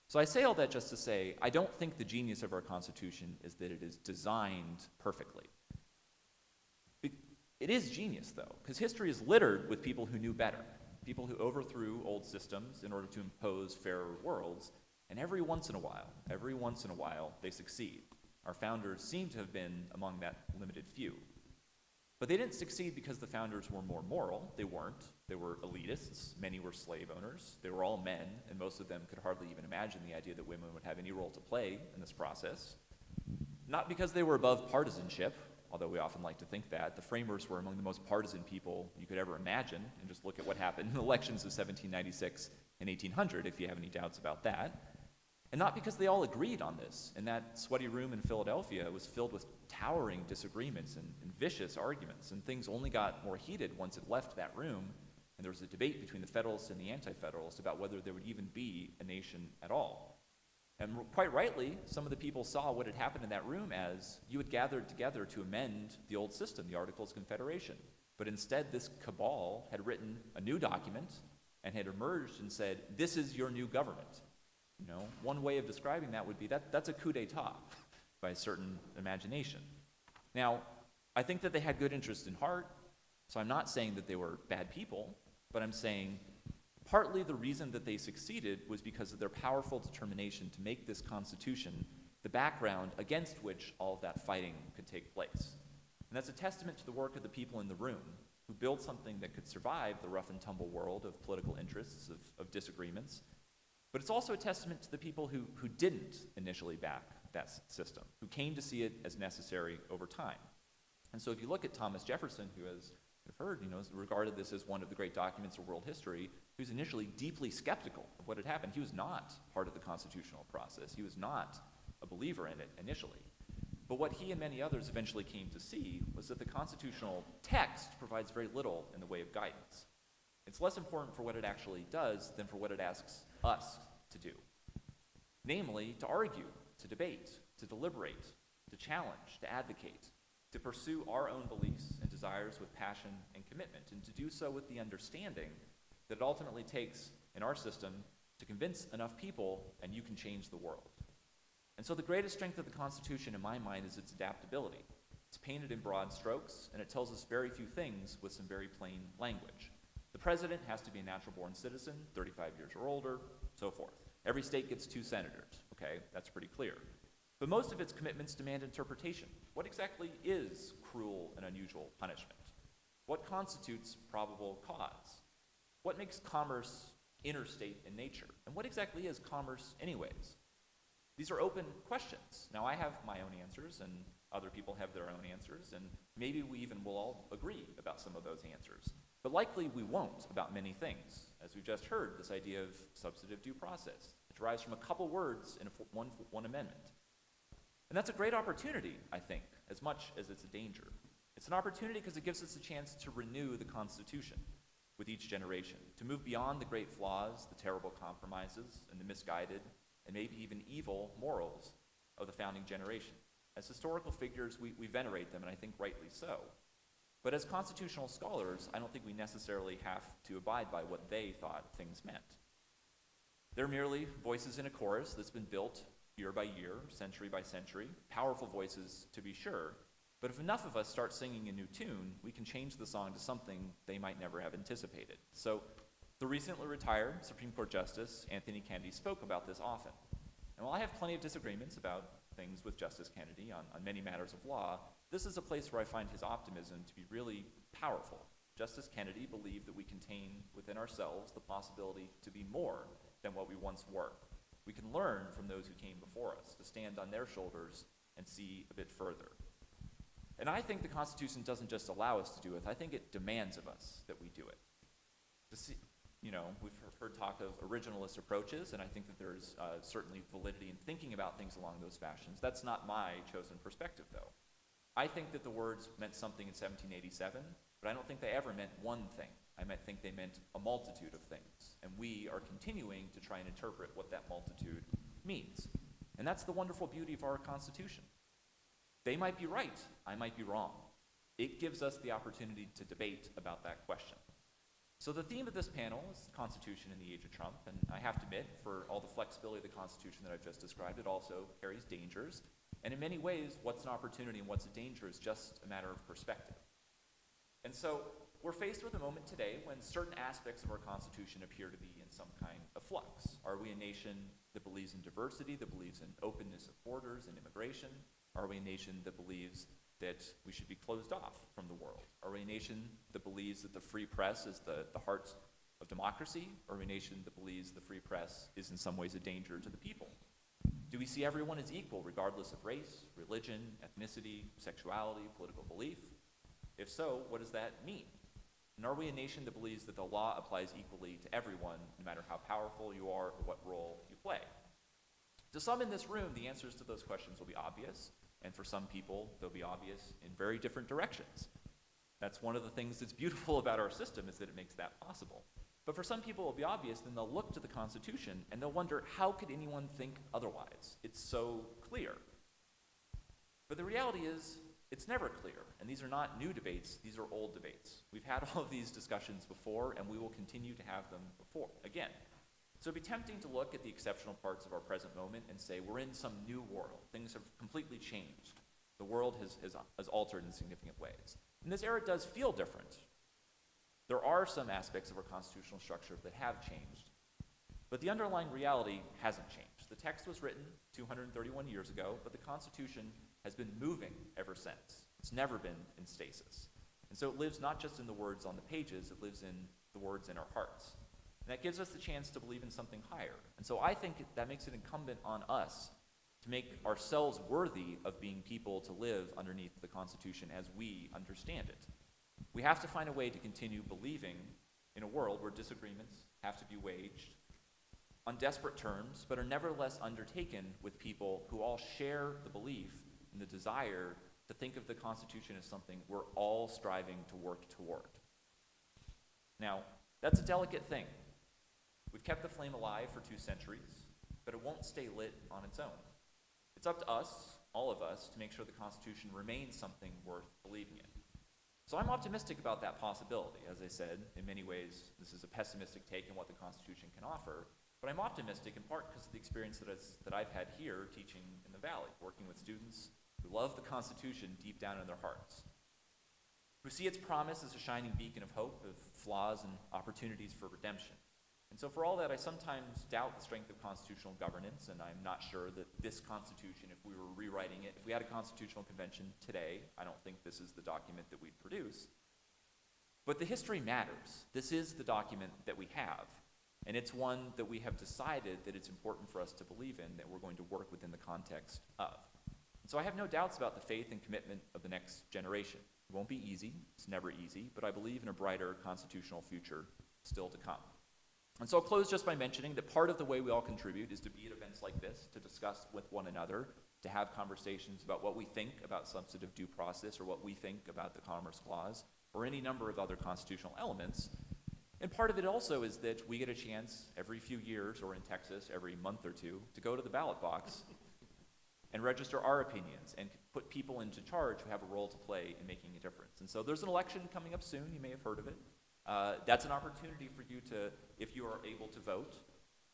So I say all that just to say, I don't think the genius of our Constitution is that it is designed perfectly. It is genius, though, because history is littered with people who knew better, people who overthrew old systems in order to impose fairer worlds, and every once in a while, they succeed. Our founders seem to have been among that limited few. But they didn't succeed because the founders were more moral. They weren't. They were elitists. Many were slave owners. They were all men, and most of them could hardly even imagine the idea that women would have any role to play in this process. Not because they were above partisanship, although we often like to think that. The framers were among the most partisan people you could ever imagine, and just look at what happened in the elections of 1796 and 1800, if you have any doubts about that. And not because they all agreed on this. And that sweaty room in Philadelphia was filled with towering disagreements and vicious arguments, and things only got more heated once it left that room, and there was a debate between the Federalists and the Anti-Federalists about whether there would even be a nation at all. And quite rightly, some of the people saw what had happened in that room as you had gathered together to amend the old system, the Articles of Confederation. But instead, this cabal had written a new document and had emerged and said, this is your new government. One way of describing that would be that's a coup d'etat by a certain imagination. Now, I think that they had good interest in heart, so I'm not saying that they were bad people, but I'm saying partly the reason that they succeeded was because of their powerful determination to make this Constitution the background against which all of that fighting could take place. And that's a testament to the work of the people in the room who built something that could survive the rough and tumble world of political interests, of disagreements. But it's also a testament to the people who didn't initially back that system, who came to see it as necessary over time. And so if you look at Thomas Jefferson, who, as you've heard, has regarded this as one of the great documents of world history, he was initially deeply skeptical of what had happened. He was not part of the constitutional process. He was not a believer in it initially. But what he and many others eventually came to see was that the constitutional text provides very little in the way of guidance. It's less important for what it actually does than for what it asks us to do. Namely, to argue, to debate, to deliberate, to challenge, to advocate, to pursue our own beliefs, and to desires with passion and commitment, and to do so with the understanding that it ultimately takes, in our system, to convince enough people and you can change the world. And so the greatest strength of the Constitution, in my mind, is its adaptability. It's painted in broad strokes, and it tells us very few things with some very plain language. The president has to be a natural-born citizen, 35 years or older, so forth. Every state gets 2 senators, okay? That's pretty clear. But most of its commitments demand interpretation. What exactly is cruel and unusual punishment? What constitutes probable cause? What makes commerce interstate in nature? And what exactly is commerce anyways? These are open questions. Now, I have my own answers, and other people have their own answers, and maybe we even will all agree about some of those answers. But likely we won't about many things. As we've just heard, this idea of substantive due process. It derives from a couple words in one amendment. And that's a great opportunity, I think, as much as it's a danger. It's an opportunity because it gives us a chance to renew the Constitution with each generation, to move beyond the great flaws, the terrible compromises, and the misguided, and maybe even evil morals of the founding generation. As historical figures, we venerate them, and I think rightly so. But as constitutional scholars, I don't think we necessarily have to abide by what they thought things meant. They're merely voices in a chorus that's been built year by year, century by century, powerful voices to be sure, but if enough of us start singing a new tune, we can change the song to something they might never have anticipated. So the recently retired Supreme Court Justice Anthony Kennedy spoke about this often. And while I have plenty of disagreements about things with Justice Kennedy on many matters of law, this is a place where I find his optimism to be really powerful. Justice Kennedy believed that we contain within ourselves the possibility to be more than what we once were. We can learn from those who came before us, to stand on their shoulders and see a bit further. And I think the Constitution doesn't just allow us to do it, I think it demands of us that we do it. To see, we've heard talk of originalist approaches, and I think that there's certainly validity in thinking about things along those fashions. That's not my chosen perspective, though. I think that the words meant something in 1787, but I don't think they ever meant one thing. I might think they meant a multitude of things, and we are continuing to try and interpret what that multitude means. And that's the wonderful beauty of our Constitution. They might be right, I might be wrong. It gives us the opportunity to debate about that question. So the theme of this panel is Constitution in the Age of Trump, and I have to admit, for all the flexibility of the Constitution that I've just described, it also carries dangers. And in many ways, what's an opportunity and what's a danger is just a matter of perspective. And so we're faced with a moment today when certain aspects of our Constitution appear to be in some kind of flux. Are we a nation that believes in diversity, that believes in openness of borders and immigration? Are we a nation that believes that we should be closed off from the world? Are we a nation that believes that the free press is the heart of democracy? Or are we a nation that believes the free press is in some ways a danger to the people? Do we see everyone as equal regardless of race, religion, ethnicity, sexuality, political belief? If so, what does that mean? And are we a nation that believes that the law applies equally to everyone, no matter how powerful you are or what role you play? To some in this room, the answers to those questions will be obvious, and for some people, they'll be obvious in very different directions. That's one of the things that's beautiful about our system, is that it makes that possible. But for some people, it'll be obvious, then they'll look to the Constitution, and they'll wonder, how could anyone think otherwise? It's so clear. But the reality is, it's never clear, and these are not new debates, these are old debates. We've had all of these discussions before, and we will continue to have them again. So it'd be tempting to look at the exceptional parts of our present moment and say, we're in some new world. Things have completely changed. The world has altered in significant ways. And this era does feel different. There are some aspects of our constitutional structure that have changed, but the underlying reality hasn't changed. The text was written 231 years ago, but the Constitution has been moving ever since. It's never been in stasis. And so it lives not just in the words on the pages, it lives in the words in our hearts. And that gives us the chance to believe in something higher. And so I think that makes it incumbent on us to make ourselves worthy of being people to live underneath the Constitution as we understand it. We have to find a way to continue believing in a world where disagreements have to be waged on desperate terms, but are nevertheless undertaken with people who all share the belief and the desire to think of the Constitution as something we're all striving to work toward. Now, that's a delicate thing. We've kept the flame alive for 2 centuries, but it won't stay lit on its own. It's up to us, all of us, to make sure the Constitution remains something worth believing in. So I'm optimistic about that possibility. As I said, in many ways, this is a pessimistic take on what the Constitution can offer, but I'm optimistic in part because of the experience that I've had here teaching in the Valley, working with students who love the Constitution deep down in their hearts, who see its promise as a shining beacon of hope, of flaws and opportunities for redemption. And so for all that, I sometimes doubt the strength of constitutional governance, and I'm not sure that this Constitution, if we were rewriting it, if we had a constitutional convention today, I don't think this is the document that we'd produce. But the history matters. This is the document that we have, and it's one that we have decided that it's important for us to believe in, that we're going to work within the context of. And so I have no doubts about the faith and commitment of the next generation. It won't be easy, it's never easy, but I believe in a brighter constitutional future still to come. And so I'll close just by mentioning that part of the way we all contribute is to be at events like this, to discuss with one another, to have conversations about what we think about substantive due process or what we think about the Commerce Clause or any number of other constitutional elements. And part of it also is that we get a chance every few years, or in Texas every month or two, to go to the ballot box and register our opinions and put people into charge who have a role to play in making a difference. And so there's an election coming up soon. You may have heard of it. That's an opportunity for you to, if you are able to vote,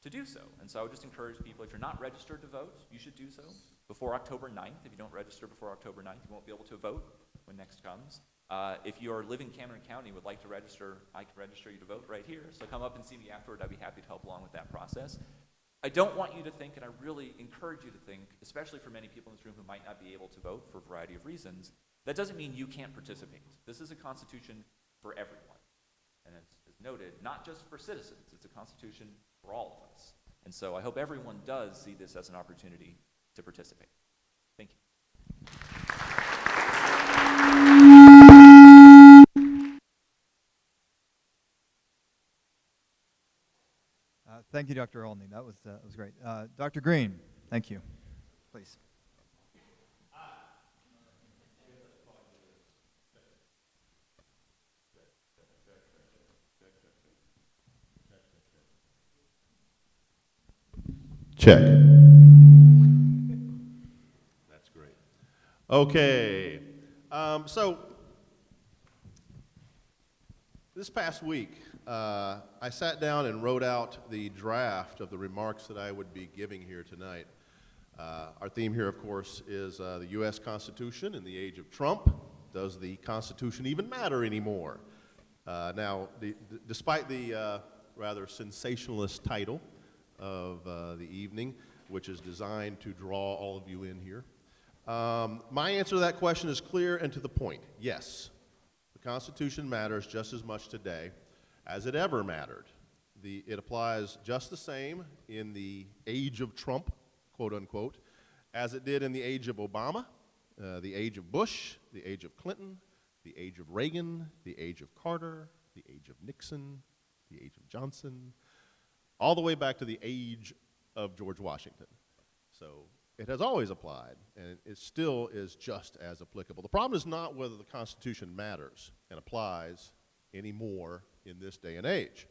to do so. And so I would just encourage people, if you're not registered to vote, you should do so before October 9th. If you don't register before October 9th, you won't be able to vote when next comes. If you are living in Cameron County and would like to register, I can register you to vote right here. So come up and see me afterward. I'd be happy to help along with that process. I don't want you to think, and I really encourage you to think, especially for many people in this room who might not be able to vote for a variety of reasons, that doesn't mean you can't participate. This is a constitution for everyone. And as noted, not just for citizens, it's a constitution for all of us. And so I hope everyone does see this as an opportunity to participate. Thank you. Thank you, Dr. Olney. That was great. Dr. Greene, thank you. Please. Check. That's great. Okay. So this past week, I sat down and wrote out the draft of the remarks that I would be giving here tonight. Our theme here, of course, is the U.S. Constitution in the age of Trump. Does the Constitution even matter anymore? Now, despite the rather sensationalist title of the evening, which is designed to draw all of you in here, my answer to that question is clear and to the point. Yes, the Constitution matters just as much today as it ever mattered. It applies just the same in the age of Trump, quote unquote, as it did in the age of Obama, the age of Bush, the age of Clinton, the age of Reagan, the age of Carter, the age of Nixon, the age of Johnson, all the way back to the age of George Washington. So it has always applied, and it still is just as applicable. The problem is not whether the Constitution matters and applies anymore in this day and age.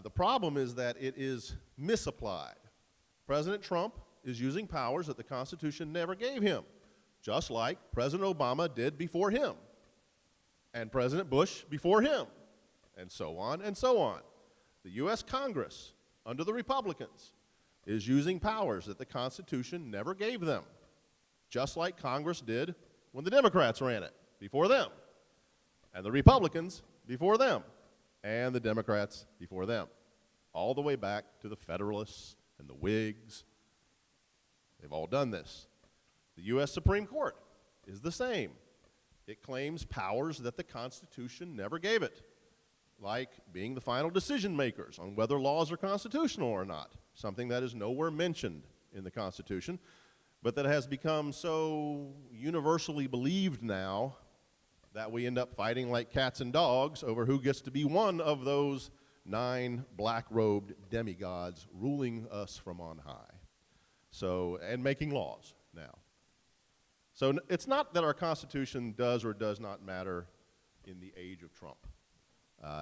The problem is that it is misapplied. President Trump is using powers that the Constitution never gave him, just like President Obama did before him, and President Bush before him, and so on and so on. The U.S. Congress, under the Republicans, is using powers that the Constitution never gave them, just like Congress did when the Democrats ran it before them, and the Republicans before them, and the Democrats before them, all the way back to the Federalists and the Whigs. They've all done this. The U.S. Supreme Court is the same. It claims powers that the Constitution never gave it, like being the final decision makers on whether laws are constitutional or not, something that is nowhere mentioned in the Constitution, but that has become so universally believed now that we end up fighting like cats and dogs over who gets to be one of those 9 black-robed demigods ruling us from on high. So, and making laws now. So it's not that our Constitution does or does not matter in the age of Trump.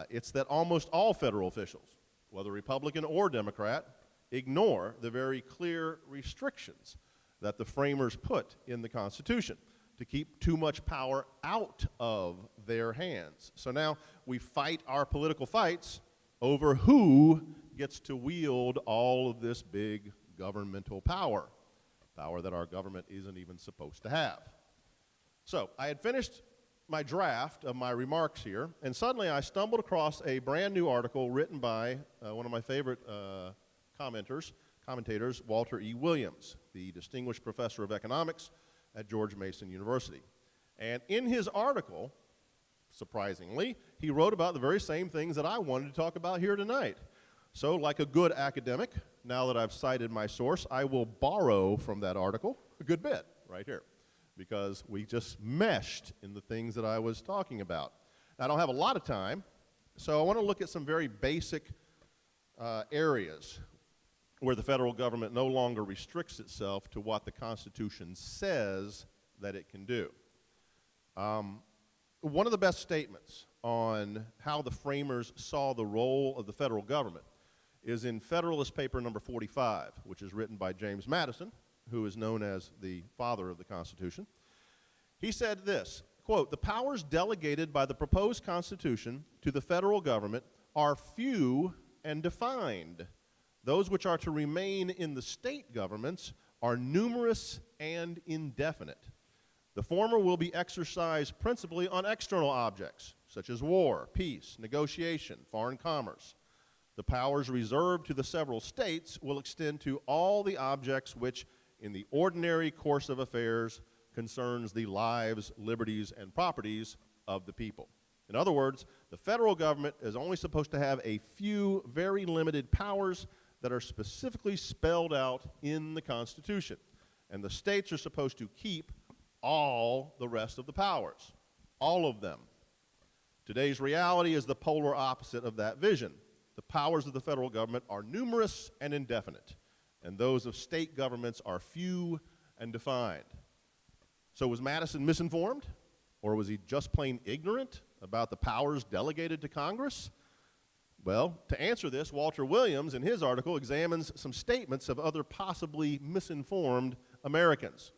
It's that almost all federal officials, whether Republican or Democrat, ignore the very clear restrictions that the framers put in the Constitution. to keep too much power out of their hands. So now we fight our political fights over who gets to wield all of this big governmental power that our government isn't even supposed to have. So I had finished my draft of my remarks here, and suddenly I stumbled across a brand new article written by one of my favorite commentators, Walter E. Williams, the distinguished professor of economics at George Mason University. And in his article, surprisingly, he wrote about the very same things that I wanted to talk about here tonight. So, like a good academic, now that I've cited my source, I will borrow from that article a good bit right here, because we just meshed in the things that I was talking about. Now, I don't have a lot of time, so I want to look at some very basic areas where the federal government no longer restricts itself to what the Constitution says that it can do. One of the best statements on how the framers saw the role of the federal government is in Federalist Paper number 45, which is written by James Madison, who is known as the father of the Constitution. He said this, quote, "The powers delegated by the proposed Constitution to the federal government are few and defined. Those which are to remain in the state governments are numerous and indefinite. The former will be exercised principally on external objects, such as war, peace, negotiation, foreign commerce. The powers reserved to the several states will extend to all the objects which, in the ordinary course of affairs, concerns the lives, liberties, and properties of the people." In other words, the federal government is only supposed to have a few very limited powers that are specifically spelled out in the Constitution. And the states are supposed to keep all the rest of the powers, all of them. Today's reality is the polar opposite of that vision. The powers of the federal government are numerous and indefinite, and those of state governments are few and defined. So was Madison misinformed, or was he just plain ignorant about the powers delegated to Congress? Well, to answer this, Walter Williams, in his article, examines some statements of other possibly misinformed Americans.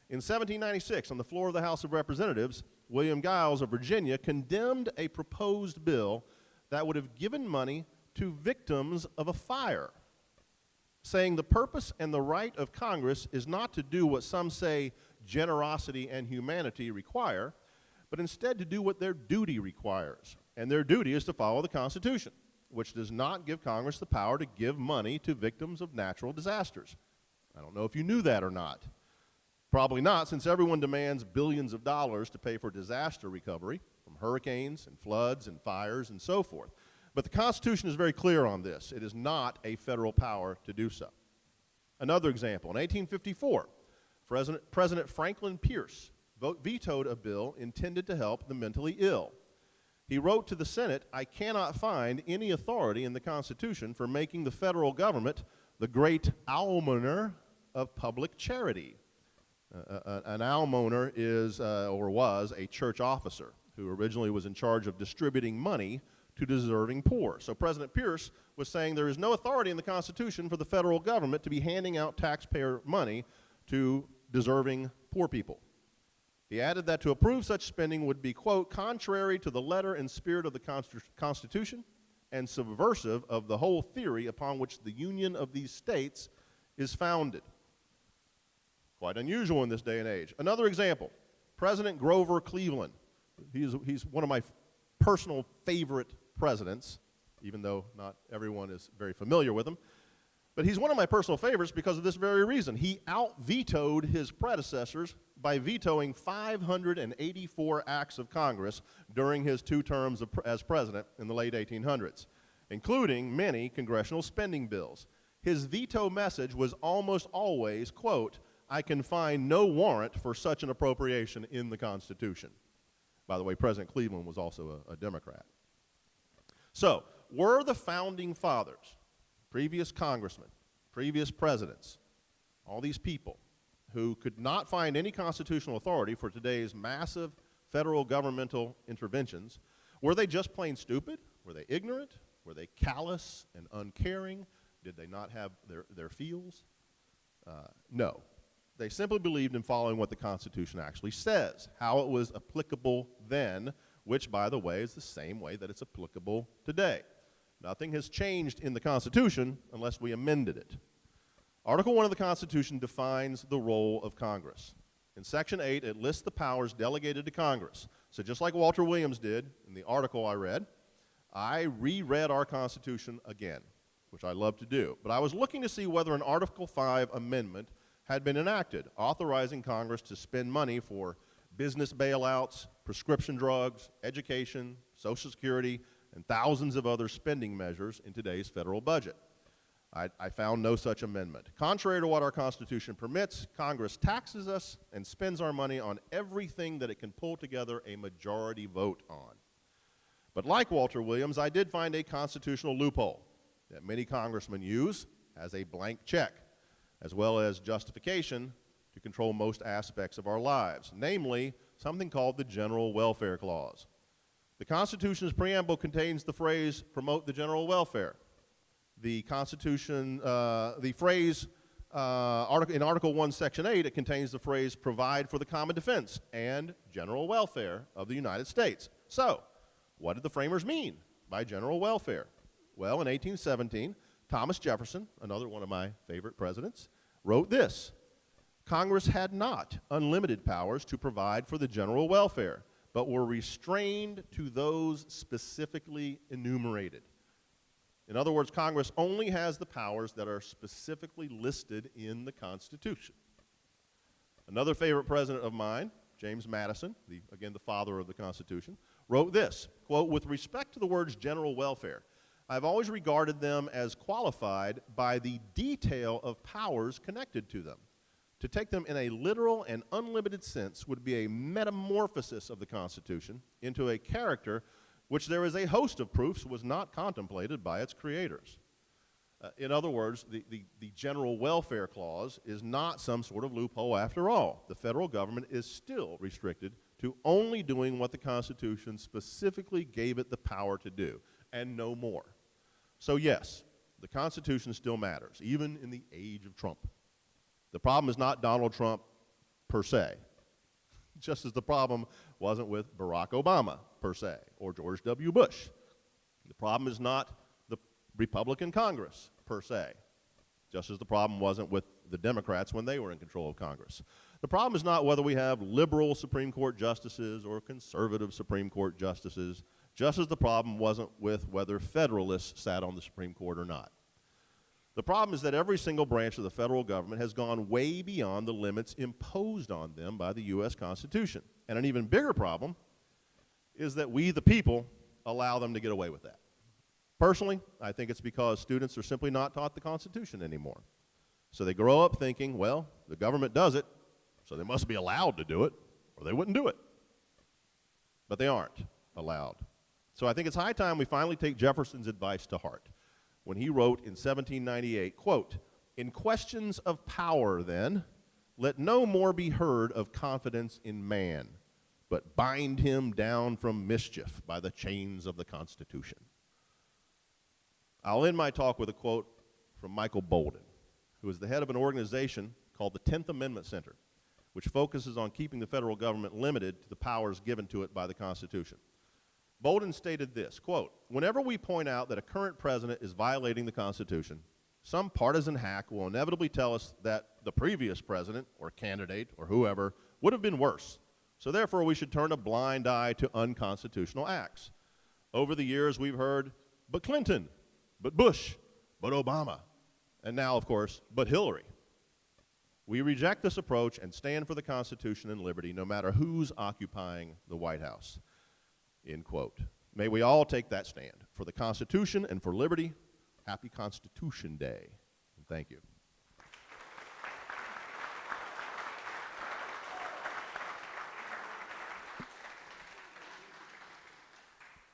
In 1796, on the floor of the House of Representatives, William Giles of Virginia condemned a proposed bill that would have given money to victims of a fire, saying the purpose and the right of Congress is not to do what some say generosity and humanity require, but instead to do what their duty requires. And their duty is to follow the Constitution, which does not give Congress the power to give money to victims of natural disasters. I don't know if you knew that or not. Probably not, since everyone demands billions of dollars to pay for disaster recovery from hurricanes and floods and fires and so forth. But the Constitution is very clear on this. It is not a federal power to do so. Another example, in 1854, President Franklin Pierce vetoed a bill intended to help the mentally ill. He wrote to the Senate, "I cannot find any authority in the Constitution for making the federal government the great almoner of public charity." An almoner is, or was, a church officer who originally was in charge of distributing money to deserving poor. So President Pierce was saying there is no authority in the Constitution for the federal government to be handing out taxpayer money to deserving poor people. He added that to approve such spending would be, quote, "contrary to the letter and spirit of the Constitution and subversive of the whole theory upon which the union of these states is founded." Quite unusual in this day and age. Another example, President Grover Cleveland. He's one of my personal favorite presidents, even though not everyone is very familiar with him. But he's one of my personal favorites because of this very reason. He out-vetoed his predecessors by vetoing 584 acts of Congress during his 2 terms as president in the late 1800s, including many congressional spending bills. His veto message was almost always, quote, "I can find no warrant for such an appropriation in the Constitution." By the way, President Cleveland was also a Democrat. So, were the founding fathers, previous congressmen, previous presidents, all these people who could not find any constitutional authority for today's massive federal governmental interventions, were they just plain stupid? Were they ignorant? Were they callous and uncaring? Did they not have their feels? No. They simply believed in following what the Constitution actually says, how it was applicable then, which, by the way, is the same way that it's applicable today. Nothing has changed in the Constitution unless we amended it. Article 1 of the Constitution defines the role of Congress. In Section 8, it lists the powers delegated to Congress. So just like Walter Williams did in the article I read, I reread our Constitution again, which I love to do. But I was looking to see whether an Article 5 amendment had been enacted, authorizing Congress to spend money for business bailouts, prescription drugs, education, Social Security, and thousands of other spending measures in today's federal budget. I found no such amendment. Contrary to what our Constitution permits, Congress taxes us and spends our money on everything that it can pull together a majority vote on. But like Walter Williams, I did find a constitutional loophole that many congressmen use as a blank check, as well as justification to control most aspects of our lives, namely something called the General Welfare Clause. The Constitution's preamble contains the phrase, promote the general welfare. The Constitution, the phrase, in Article 1, Section 8, it contains the phrase, provide for the common defense and general welfare of the United States. So, what did the framers mean by general welfare? Well, in 1817, Thomas Jefferson, another one of my favorite presidents, wrote this: Congress had not unlimited powers to provide for the general welfare, but were restrained to those specifically enumerated. In other words, Congress only has the powers that are specifically listed in the Constitution. Another favorite president of mine, James Madison, again the father of the Constitution, wrote this, quote, with respect to the words general welfare, I've always regarded them as qualified by the detail of powers connected to them. To take them in a literal and unlimited sense would be a metamorphosis of the Constitution into a character which there is a host of proofs was not contemplated by its creators. In other words, the General Welfare Clause is not some sort of loophole after all. The federal government is still restricted to only doing what the Constitution specifically gave it the power to do, and no more. So yes, the Constitution still matters, even in the age of Trump. The problem is not Donald Trump per se, just as the problem wasn't with Barack Obama per se, or George W. Bush. The problem is not the Republican Congress per se, just as the problem wasn't with the Democrats when they were in control of Congress. The problem is not whether we have liberal Supreme Court justices or conservative Supreme Court justices, just as the problem wasn't with whether Federalists sat on the Supreme Court or not. The problem is that every single branch of the federal government has gone way beyond the limits imposed on them by the U.S. Constitution. And an even bigger problem is that we, the people, allow them to get away with that. Personally, I think it's because students are simply not taught the Constitution anymore. So they grow up thinking, well, the government does it, so they must be allowed to do it, or they wouldn't do it. But they aren't allowed. So I think it's high time we finally take Jefferson's advice to heart when he wrote in 1798, quote, in questions of power, then, let no more be heard of confidence in man, but bind him down from mischief by the chains of the Constitution. I'll end my talk with a quote from Michael Bolden, who is the head of an organization called the 10th Amendment Center, which focuses on keeping the federal government limited to the powers given to it by the Constitution. Bolden stated this, quote, whenever we point out that a current president is violating the Constitution, some partisan hack will inevitably tell us that the previous president or candidate or whoever would have been worse. So therefore we should turn a blind eye to unconstitutional acts. Over the years we've heard, but Clinton, but Bush, but Obama, and now of course, but Hillary. We reject this approach and stand for the Constitution and liberty no matter who's occupying the White House. End quote. May we all take that stand for the Constitution and for liberty. Happy Constitution Day. And thank you.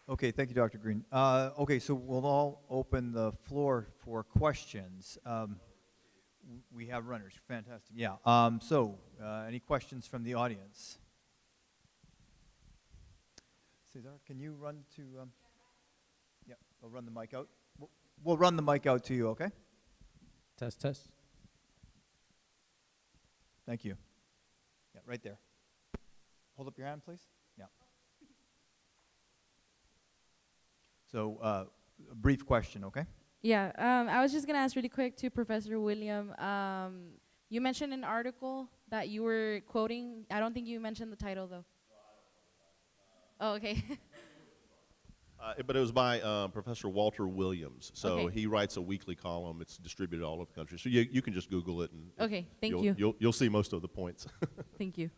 Okay, thank you, Dr. Greene. Okay, so we'll all open the floor for questions. We have runners. Fantastic. Yeah. Any questions from the audience? Cesar, can you run to? Yeah, I'll run the mic out. We'll run the mic out to you. Okay. Test, test. Thank you. Yeah, right there. Hold up your hand, please. Yeah. So, a brief question, okay? Yeah, I was just going to ask really quick to Professor William. You mentioned an article that you were quoting. I don't think you mentioned the title, though. Oh, okay. But it was by Professor Walter Williams. So Okay. he writes a weekly column. It's distributed all over the country. So you can just Google it, and Okay, thank you. You'll see most of the points. Thank you.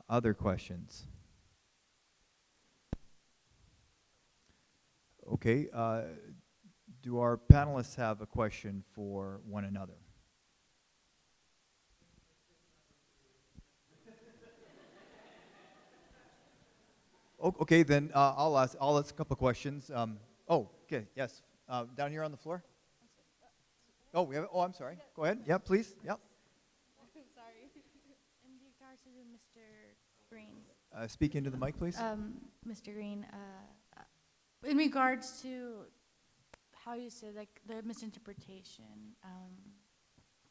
Other questions? Okay. Do our panelists have a question for one another? Okay, then I'll ask a couple of questions. Okay, yes. Down here on the floor? Oh, I'm sorry. Go ahead. Yeah, please. Yep. Sorry. In regards to Mr. Greene, Speak into the mic, please. Mr. Greene, in regards to how you said like the misinterpretation,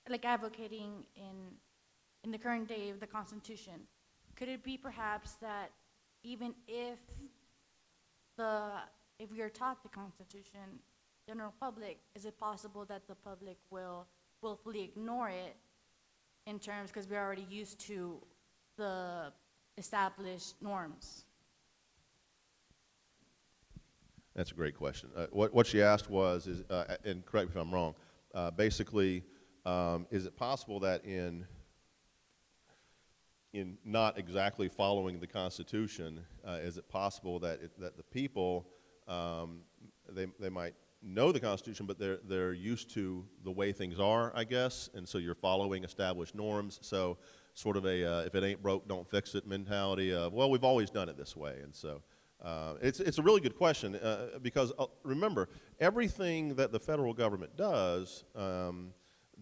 like advocating in the current day of the Constitution, could it be perhaps that even if we are taught the Constitution, general public, is it possible that the public will willfully ignore it in terms because we're already used to the established norms? That's a great question. What she asked was, and correct me if I'm wrong, basically, is it possible that in not exactly following the Constitution, is it possible that that the people, they might know the Constitution, but they're used to the way things are, I guess, and so you're following established norms. So sort of a if it ain't broke, don't fix it mentality of, well, we've always done it this way, and so. It's a really good question because remember, everything that the federal government does,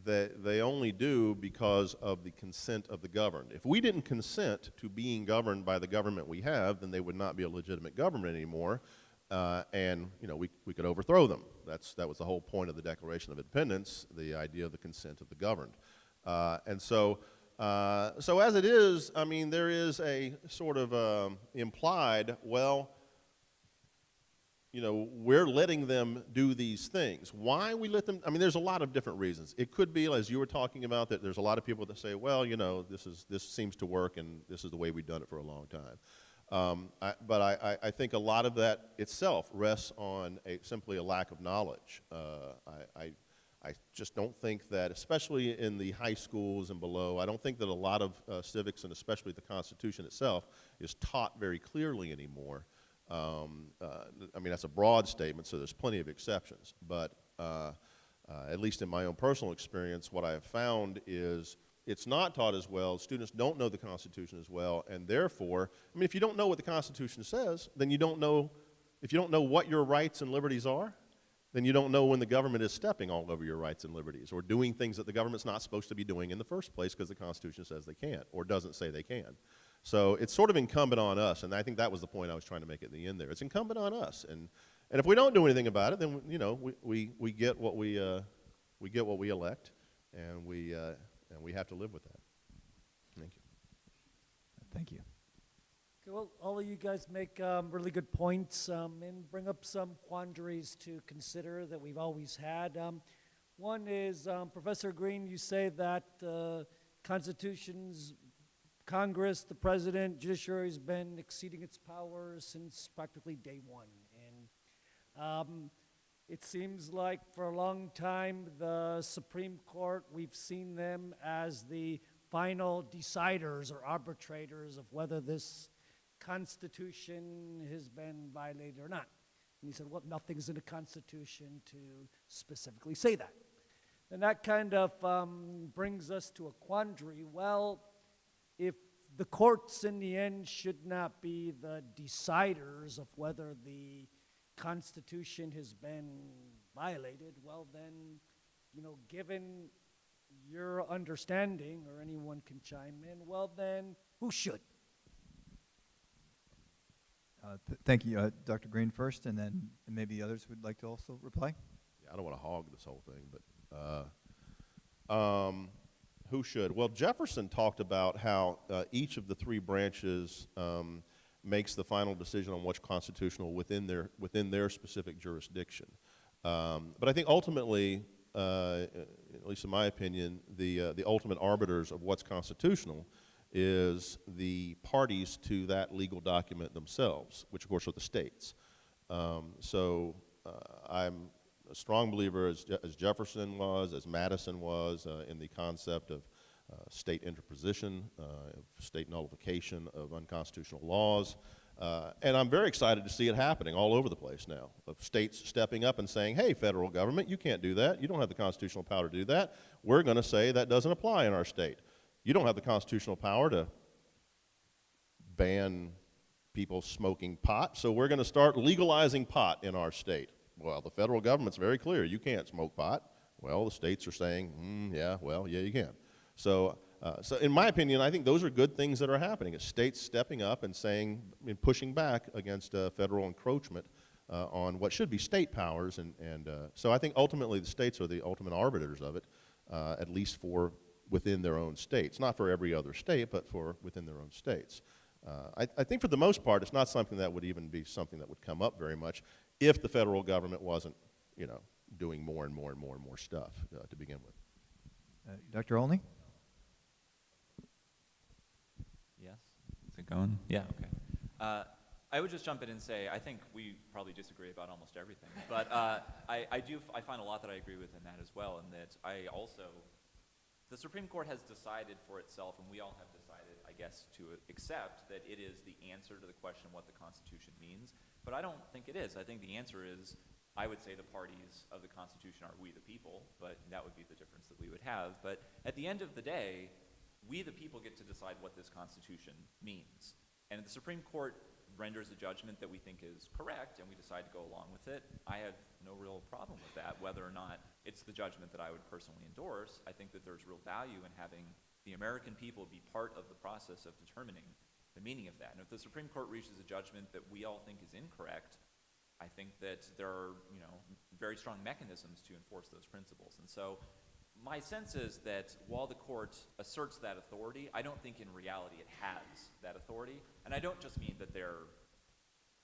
they only do because of the consent of the governed. If we didn't consent to being governed by the government we have, then they would not be a legitimate government anymore, and we could overthrow them. That was the whole point of the Declaration of Independence, the idea of the consent of the governed, and so. So as it is, I mean, there is a sort of implied, well, we're letting them do these things. Why we let them, I mean, there's a lot of different reasons. It could be, as you were talking about, that there's a lot of people that say, well, this seems to work and this is the way we've done it for a long time. But I think a lot of that itself rests on simply a lack of knowledge. I just don't think that, especially in the high schools and below, I don't think that a lot of civics, and especially the Constitution itself, is taught very clearly anymore. I mean, that's a broad statement, so there's plenty of exceptions. But at least in my own personal experience, what I have found is it's not taught as well. Students don't know the Constitution as well, and therefore, I mean, if you don't know what the Constitution says, then you don't know, if you don't know what your rights and liberties are, then you don't know when the government is stepping all over your rights and liberties or doing things that the government's not supposed to be doing in the first place because the Constitution says they can't or doesn't say they can. So it's sort of incumbent on us, and I think that was the point I was trying to make at the end there. It's incumbent on us, and if we don't do anything about it, then we get what we elect, and we have to live with that. Thank you. Thank you. Okay, well, all of you guys make really good points and bring up some quandaries to consider that we've always had. One is, Professor Greene, you say that Constitution's Congress, the President, Judiciary has been exceeding its powers since practically day one. And it seems like for a long time, the Supreme Court, we've seen them as the final deciders or arbitrators of whether this Constitution has been violated or not. And he said, well, nothing's in the Constitution to specifically say that. And that kind of brings us to a quandary. Well, if the courts in the end should not be the deciders of whether the Constitution has been violated, well then, given your understanding, or anyone can chime in, well then, who should? Thank you, Dr. Greene first, and then maybe others would like to also reply. Yeah, I don't want to hog this whole thing, but Who should? Well, Jefferson talked about how each of the three branches makes the final decision on what's constitutional within their specific jurisdiction. But I think ultimately, at least in my opinion, the ultimate arbiters of what's constitutional is the parties to that legal document themselves, which of course are the states. I'm a strong believer, as Jefferson was, as Madison was, in the concept of state interposition, of state nullification of unconstitutional laws. And I'm very excited to see it happening all over the place now, of states stepping up and saying, hey, federal government, you can't do that. You don't have the constitutional power to do that. We're going to say that doesn't apply in our state. You don't have the constitutional power to ban people smoking pot, so we're going to start legalizing pot in our state. Well, the federal government's very clear. You can't smoke pot. Well, the states are saying, yeah, you can. So in my opinion, I think those are good things that are happening. It's states stepping up and saying, pushing back against federal encroachment on what should be state powers. And so I think ultimately the states are the ultimate arbiters of it, at least for within their own states. Not for every other state, but for within their own states. I think for the most part, it's not something that would even be something that would come up very much if the federal government wasn't, doing more and more stuff to begin with. Dr. Olney? Yes? Is it going? Yeah, okay. I would just jump in and say, I think we probably disagree about almost everything, but I find a lot that I agree with in that as well, and that the Supreme Court has decided for itself, and we all have decided, I guess, to accept that it is the answer to the question what the Constitution means, but I don't think it is. I think the answer is, I would say the parties of the Constitution are we the people, but that would be the difference that we would have. But at the end of the day, we the people get to decide what this Constitution means. And if the Supreme Court renders a judgment that we think is correct and we decide to go along with it, I have no real problem with that, whether or not it's the judgment that I would personally endorse. I think that there's real value in having the American people be part of the process of determining the meaning of that. And if the Supreme Court reaches a judgment that we all think is incorrect, I think that there are, very strong mechanisms to enforce those principles. And so my sense is that while the court asserts that authority, I don't think in reality it has that authority. And I don't just mean that they're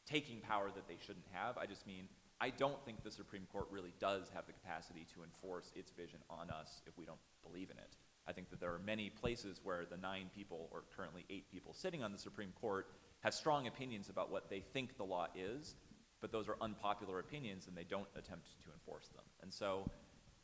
taking power that they shouldn't have. I just mean I don't think the Supreme Court really does have the capacity to enforce its vision on us if we don't believe in it. I think that there are many places where the 9 people, or currently 8 people sitting on the Supreme Court, have strong opinions about what they think the law is, but those are unpopular opinions and they don't attempt to enforce them. And so,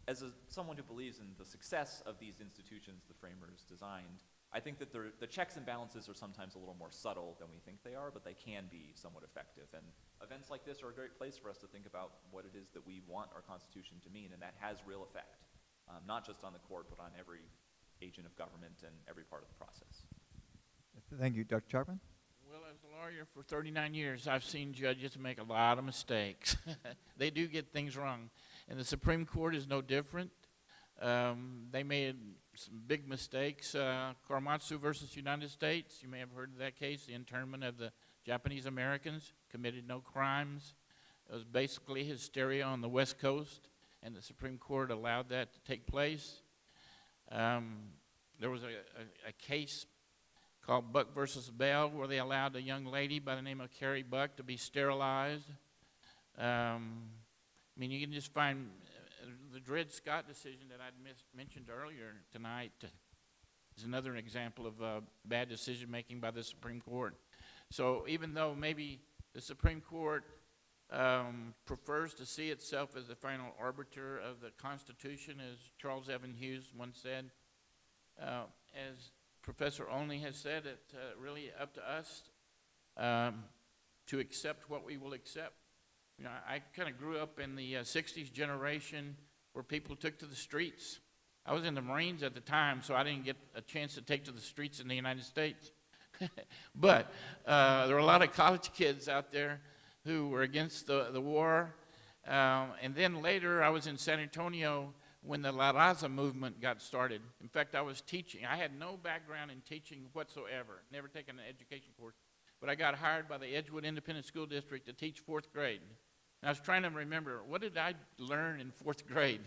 as someone who believes in the success of these institutions the framers designed, I think that the checks and balances are sometimes a little more subtle than we think they are, but they can be somewhat effective. And events like this are a great place for us to think about what it is that we want our Constitution to mean, and that has real effect, not just on the court, but on every agent of government and every part of the process. Thank you. Dr. Chapman? Well, as a lawyer for 39 years, I've seen judges make a lot of mistakes. They do get things wrong. And the Supreme Court is no different. They made some big mistakes. Korematsu versus United States, you may have heard of that case. The internment of the Japanese Americans committed no crimes. It was basically hysteria on the West Coast, and the Supreme Court allowed that to take place. There was a case called Buck versus Bell, where they allowed a young lady by the name of Carrie Buck to be sterilized. You can just find the Dred Scott decision that I'd mentioned earlier tonight is another example of bad decision-making by the Supreme Court. So even though maybe the Supreme Court prefers to see itself as the final arbiter of the Constitution, as Charles Evan Hughes once said, as Professor Olney has said, it's really up to us to accept what we will accept. I kind of grew up in the 60s generation where people took to the streets. I was in the Marines at the time, so I didn't get a chance to take to the streets in the United States. But there were a lot of college kids out there who were against the war. And then later I was in San Antonio when the La Raza movement got started. In fact, I was teaching. I had no background in teaching whatsoever, never taken an education course. But I got hired by the Edgewood Independent School District to teach 4th grade. And I was trying to remember, what did I learn in 4th grade?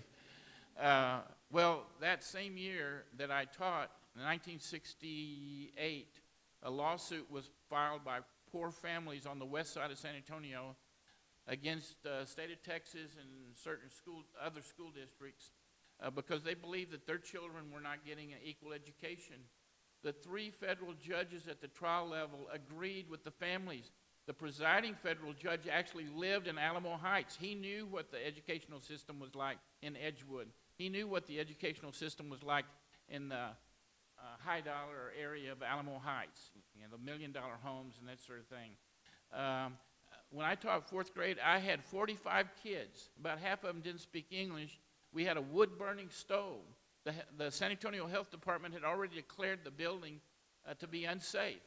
Well, that same year that I taught, in 1968, a lawsuit was filed by poor families on the west side of San Antonio against the state of Texas and certain other school districts because they believed that their children were not getting an equal education. The 3 federal judges at the trial level agreed with the families. The presiding federal judge actually lived in Alamo Heights. He knew what the educational system was like in Edgewood. He knew what the educational system was like in the high-dollar area of Alamo Heights, the million-dollar homes and that sort of thing. When I taught 4th grade, I had 45 kids. About half of them didn't speak English. We had a wood-burning stove. The San Antonio Health Department had already declared the building to be unsafe,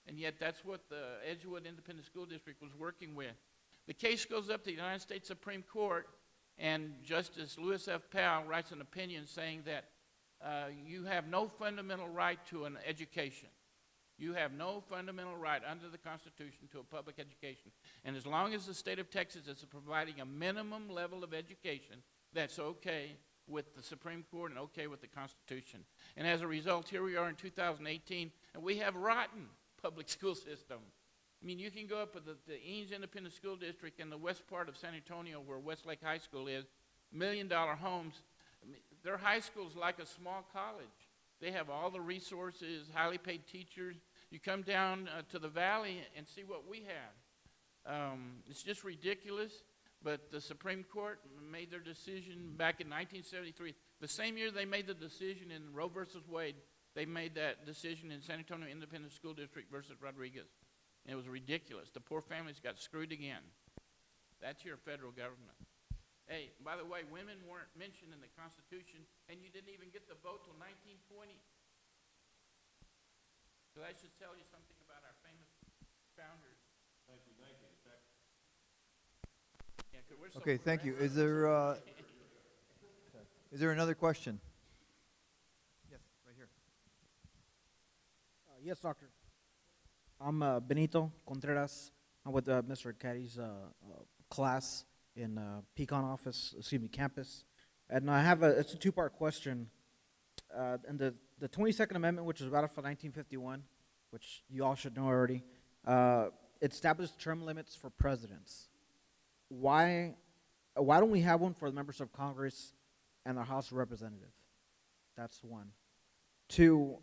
and yet that's what the Edgewood Independent School District was working with. The case goes up to the United States Supreme Court, and Justice Lewis F. Powell writes an opinion saying that you have no fundamental right to an education. You have no fundamental right under the Constitution to a public education. And as long as the state of Texas is providing a minimum level of education, that's okay with the Supreme Court and okay with the Constitution. And as a result, here we are in 2018, and we have rotten public school system. I mean, you can go up to the Eanes Independent School District in the west part of San Antonio where Westlake High School is, million-dollar homes. I mean, their high school is like a small college. They have all the resources, highly paid teachers. You come down to the valley and see what we have. It's just ridiculous, but the Supreme Court made their decision back in 1973. The same year they made the decision in Roe versus Wade, they made that decision in San Antonio Independent School District versus Rodriguez. And it was ridiculous. The poor families got screwed again. That's your federal government. Hey, by the way, women weren't mentioned in the Constitution, and you didn't even get the vote till 1920. So that should tell you something about our famous founders. 1919, in fact. Yeah, 'cause we're so Okay, thank you. progressive. Is there another question? Yes, right here. Yes, doctor. I'm Benito Contreras. I'm with Mr. Caddy's class in campus. And I have it's a 2-part question. And the 22nd Amendment, which was ratified in 1951, which you all should know already, it established term limits for presidents. Why don't we have one for the members of Congress and the House of Representatives? That's one. 2,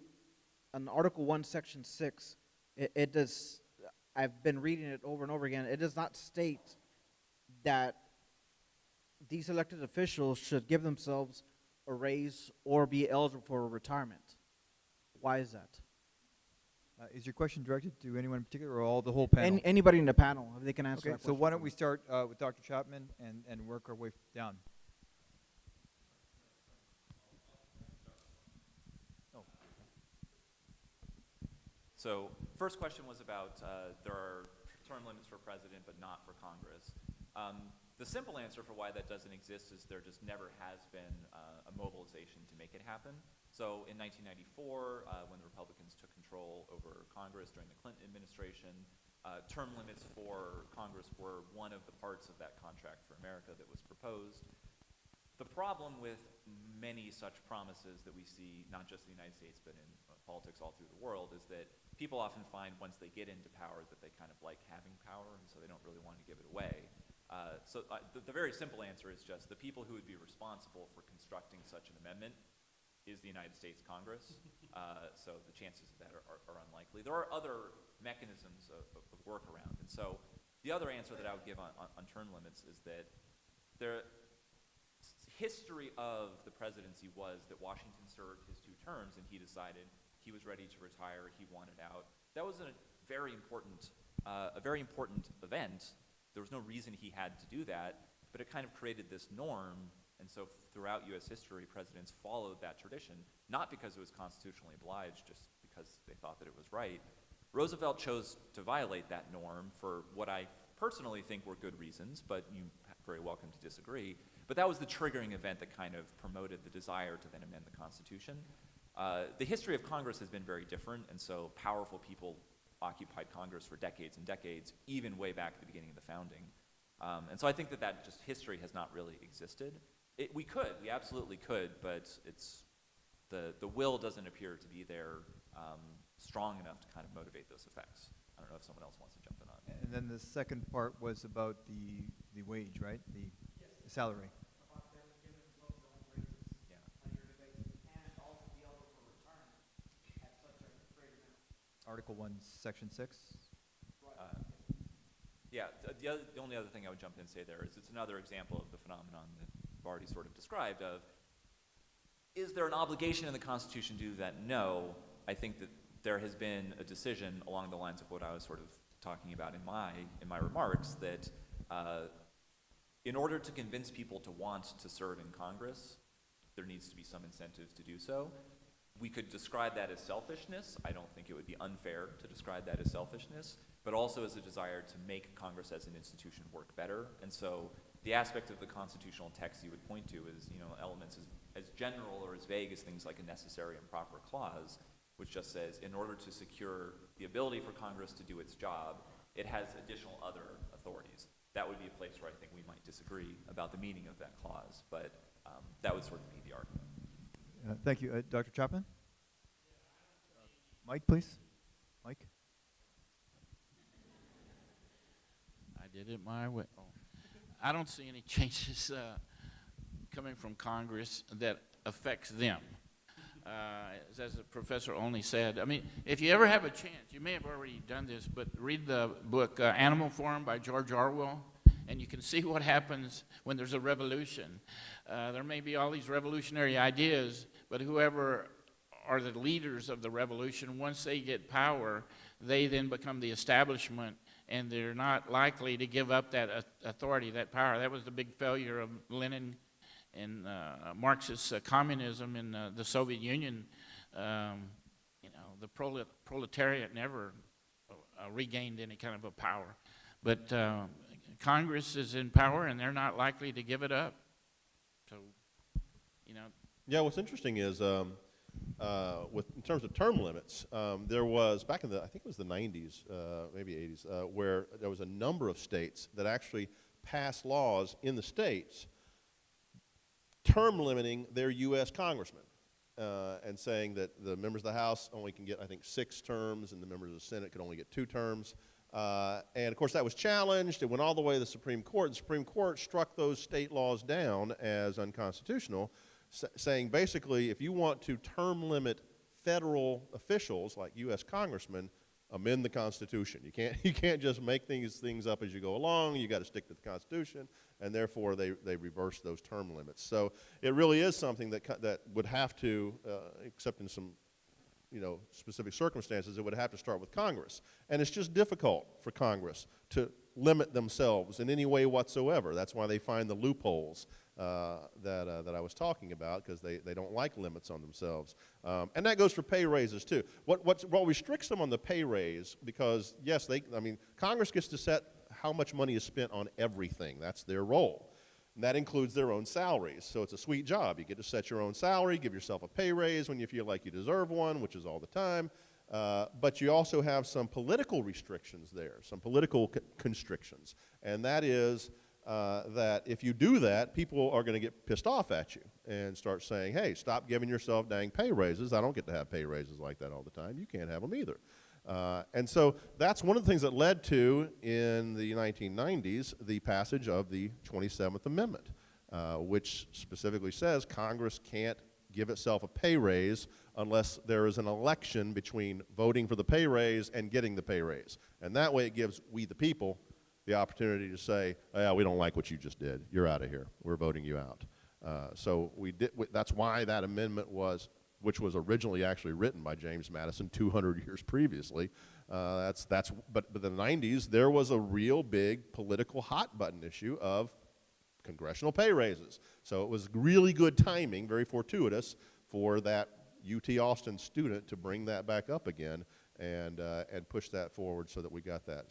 on Article 1, Section 6, it does, I've been reading it over and over again, it does not state that these elected officials should give themselves a raise or be eligible for retirement. Why is that? Is your question directed to anyone in particular or all the whole panel? Anybody in the panel, if they can answer Okay, that so question. why don't we start with Dr. Chapman and work our way down. So first question was about there are term limits for president but not for Congress. The simple answer for why that doesn't exist is there just never has been a mobilization to make it happen. So in 1994, when the Republicans took control over Congress during the Clinton administration, term limits for Congress were one of the parts of that contract for America that was proposed. The problem with many such promises that we see, not just in the United States, but in politics all through the world, is that people often find once they get into power that they kind of like having power, and so they don't really want to give it away. The very simple answer is just the people who would be responsible for constructing such an amendment is the United States Congress. So the chances of that are unlikely. There are other mechanisms of workaround. And so the other answer that I would give on term limits is that the history of the presidency was that Washington served his 2 terms and he decided he was ready to retire, he wanted out. That was a very important event. There was no reason he had to do that, but it kind of created this norm. And so throughout U.S. history, presidents followed that tradition, not because it was constitutionally obliged, just because they thought that it was right. Roosevelt chose to violate that norm for what I personally think were good reasons, but you're very welcome to disagree. But that was the triggering event that kind of promoted the desire to then amend the Constitution. The history of Congress has been very different, and so powerful people occupied Congress for decades and decades, even way back at the beginning of the founding. And so I think that just history has not really existed. We could, we absolutely could, but it's, the will doesn't appear to be there strong enough to kind of motivate those effects. I don't know if someone else wants to jump in on it. And then the second part was about the wage, right? The salary. Yeah. Article 1, Section 6. Yeah, the only other thing I would jump in and say there is it's another example of the phenomenon that I've already sort of described of, is there an obligation in the Constitution to do that? No. I think that there has been a decision along the lines of what I was sort of talking about in my remarks, that in order to convince people to want to serve in Congress, there needs to be some incentive to do so. We could describe that as selfishness. I don't think it would be unfair to describe that as selfishness, but also as a desire to make Congress as an institution work better. And so the aspect of the constitutional text you would point to is, elements as general or as vague as things like a necessary and proper clause, which just says, in order to secure the ability for Congress to do its job, it has additional other authorities. That would be a place where I think we might disagree about the meaning of that clause, but that would sort of be the argument. Thank you. Dr. Chapman? Mike, please. Mike? I did it my way. Oh. I don't see any changes coming from Congress that affects them. As Professor Olney said, I mean, if you ever have a chance, you may have already done this, but read the book Animal Farm by George Orwell, and you can see what happens when there's a revolution. There may be all these revolutionary ideas, but whoever are the leaders of the revolution, once they get power, they then become the establishment, and they're not likely to give up that authority, that power. That was the big failure of Lenin and Marxist communism in the Soviet Union. The proletariat never regained any kind of a power. But Congress is in power, and they're not likely to give it up. So, Yeah, what's interesting is, in terms of term limits, there was, back in I think it was the 90s, maybe 80s, where there was a number of states that actually passed laws in the states term limiting their U.S. congressmen and saying that the members of the House only can get, I think, 6 terms, and the members of the Senate could only get 2 terms. And, of course, that was challenged. It went all the way to the Supreme Court. The Supreme Court struck those state laws down as unconstitutional, saying basically if you want to term limit federal officials like U.S. congressmen, amend the Constitution. You can't just make things up as you go along. You got to stick to the Constitution, and therefore they reversed those term limits. So it really is something that would have to, except in some specific circumstances, it would have to start with Congress. And it's just difficult for Congress to limit themselves in any way whatsoever. That's why they find the loopholes that I was talking about, because they don't like limits on themselves. And that goes for pay raises too. What restricts them on the pay raise, because yes, Congress gets to set how much money is spent on everything. That's their role. And that includes their own salaries. So it's a sweet job. You get to set your own salary, give yourself a pay raise when you feel like you deserve one, which is all the time. But you also have some political restrictions there, some political constrictions. And that is that if you do that, people are going to get pissed off at you and start saying, hey, stop giving yourself dang pay raises. I don't get to have pay raises like that all the time. You can't have them either. And so that's one of the things that led to, in the 1990s, the passage of the 27th Amendment, which specifically says Congress can't give itself a pay raise unless there is an election between voting for the pay raise and getting the pay raise. And that way it gives we the people the opportunity to say, oh, we don't like what you just did. You're out of here. We're voting you out. So that's why that amendment which was originally actually written by James Madison 200 years previously. But in the 90s, there was a real big political hot button issue of congressional pay raises. So it was really good timing, very fortuitous, for that UT Austin student to bring that back up again and push that forward so that we got that.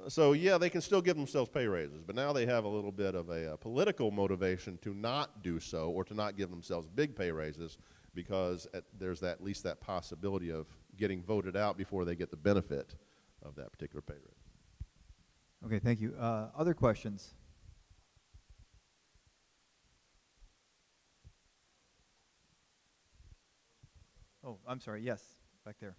So yeah, they can still give themselves pay raises, but now they have a little bit of a political motivation to not do so, or to not give themselves big pay raises, because there's at least that possibility of getting voted out before they get the benefit of that particular pay raise. Okay, thank you. Other questions? I'm sorry, yes, back there.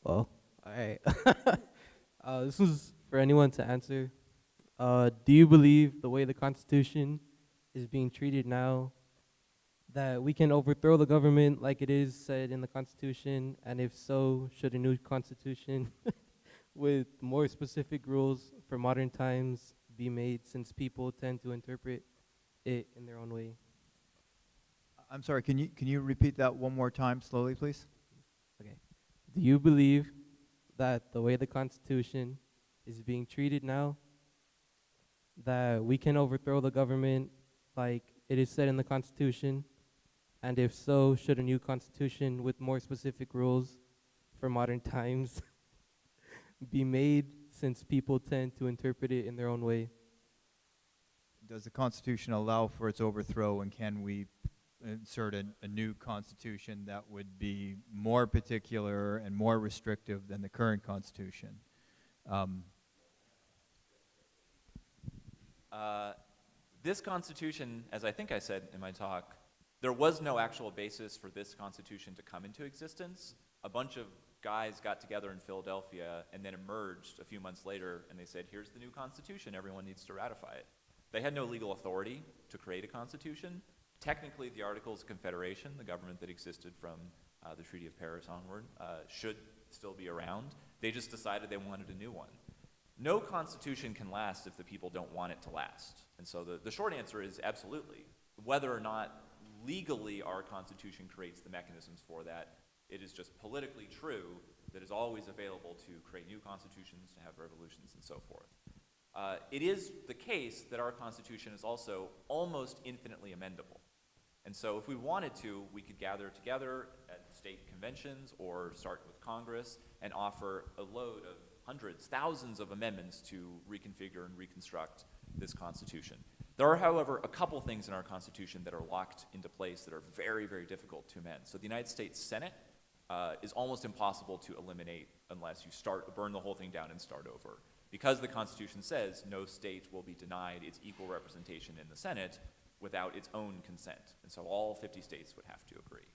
Well, all right. This is for anyone to answer. Do you believe the way the Constitution is being treated now, that we can overthrow the government like it is said in the Constitution? And if so, should a new Constitution with more specific rules for modern times be made, since people tend to interpret it in their own way? I'm sorry, can you repeat that one more time slowly, please? Okay. Do you believe that the way the Constitution is being treated now, that we can overthrow the government like it is said in the Constitution? And if so, should a new Constitution with more specific rules for modern times be made, since people tend to interpret it in their own way? Does the Constitution allow for its overthrow, and can we insert a new Constitution that would be more particular and more restrictive than the current Constitution? This Constitution, as I think I said in my talk, there was no actual basis for this Constitution to come into existence. A bunch of guys got together in Philadelphia and then emerged a few months later, and they said, here's the new Constitution, everyone needs to ratify it. They had no legal authority to create a Constitution. Technically, the Articles of Confederation, the government that existed from the Treaty of Paris onward, should still be around. They just decided they wanted a new one. No Constitution can last if the people don't want it to last. And so the short answer is absolutely. Whether or not legally our Constitution creates the mechanisms for that, it is just politically true that it's always available to create new constitutions, to have revolutions, and so forth. It is the case that our Constitution is also almost infinitely amendable. And so if we wanted to, we could gather together at state conventions or start with Congress and offer a load of hundreds, thousands of amendments to reconfigure and reconstruct this Constitution. There are, however, a couple things in our Constitution that are locked into place that are very, very difficult to amend. So the United States Senate is almost impossible to eliminate unless you burn the whole thing down and start over. Because the Constitution says no state will be denied its equal representation in the Senate without its own consent. And so all 50 states would have to agree.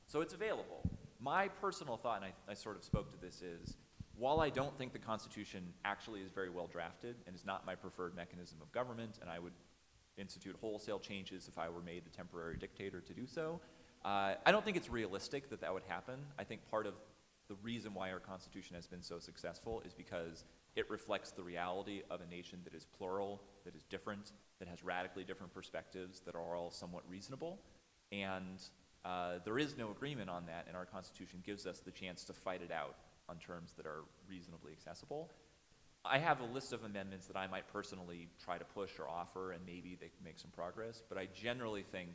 So it's available. My personal thought, and I sort of spoke to this, is while I don't think the Constitution actually is very well drafted and is not my preferred mechanism of government, and I would institute wholesale changes if I were made the temporary dictator to do so, I don't think it's realistic that that would happen. I think part of the reason why our Constitution has been so successful is because it reflects the reality of a nation that is plural, that is different, that has radically different perspectives that are all somewhat reasonable. And there is no agreement on that, and our Constitution gives us the chance to fight it out on terms that are reasonably accessible. I have a list of amendments that I might personally try to push or offer, and maybe they can make some progress, but I generally think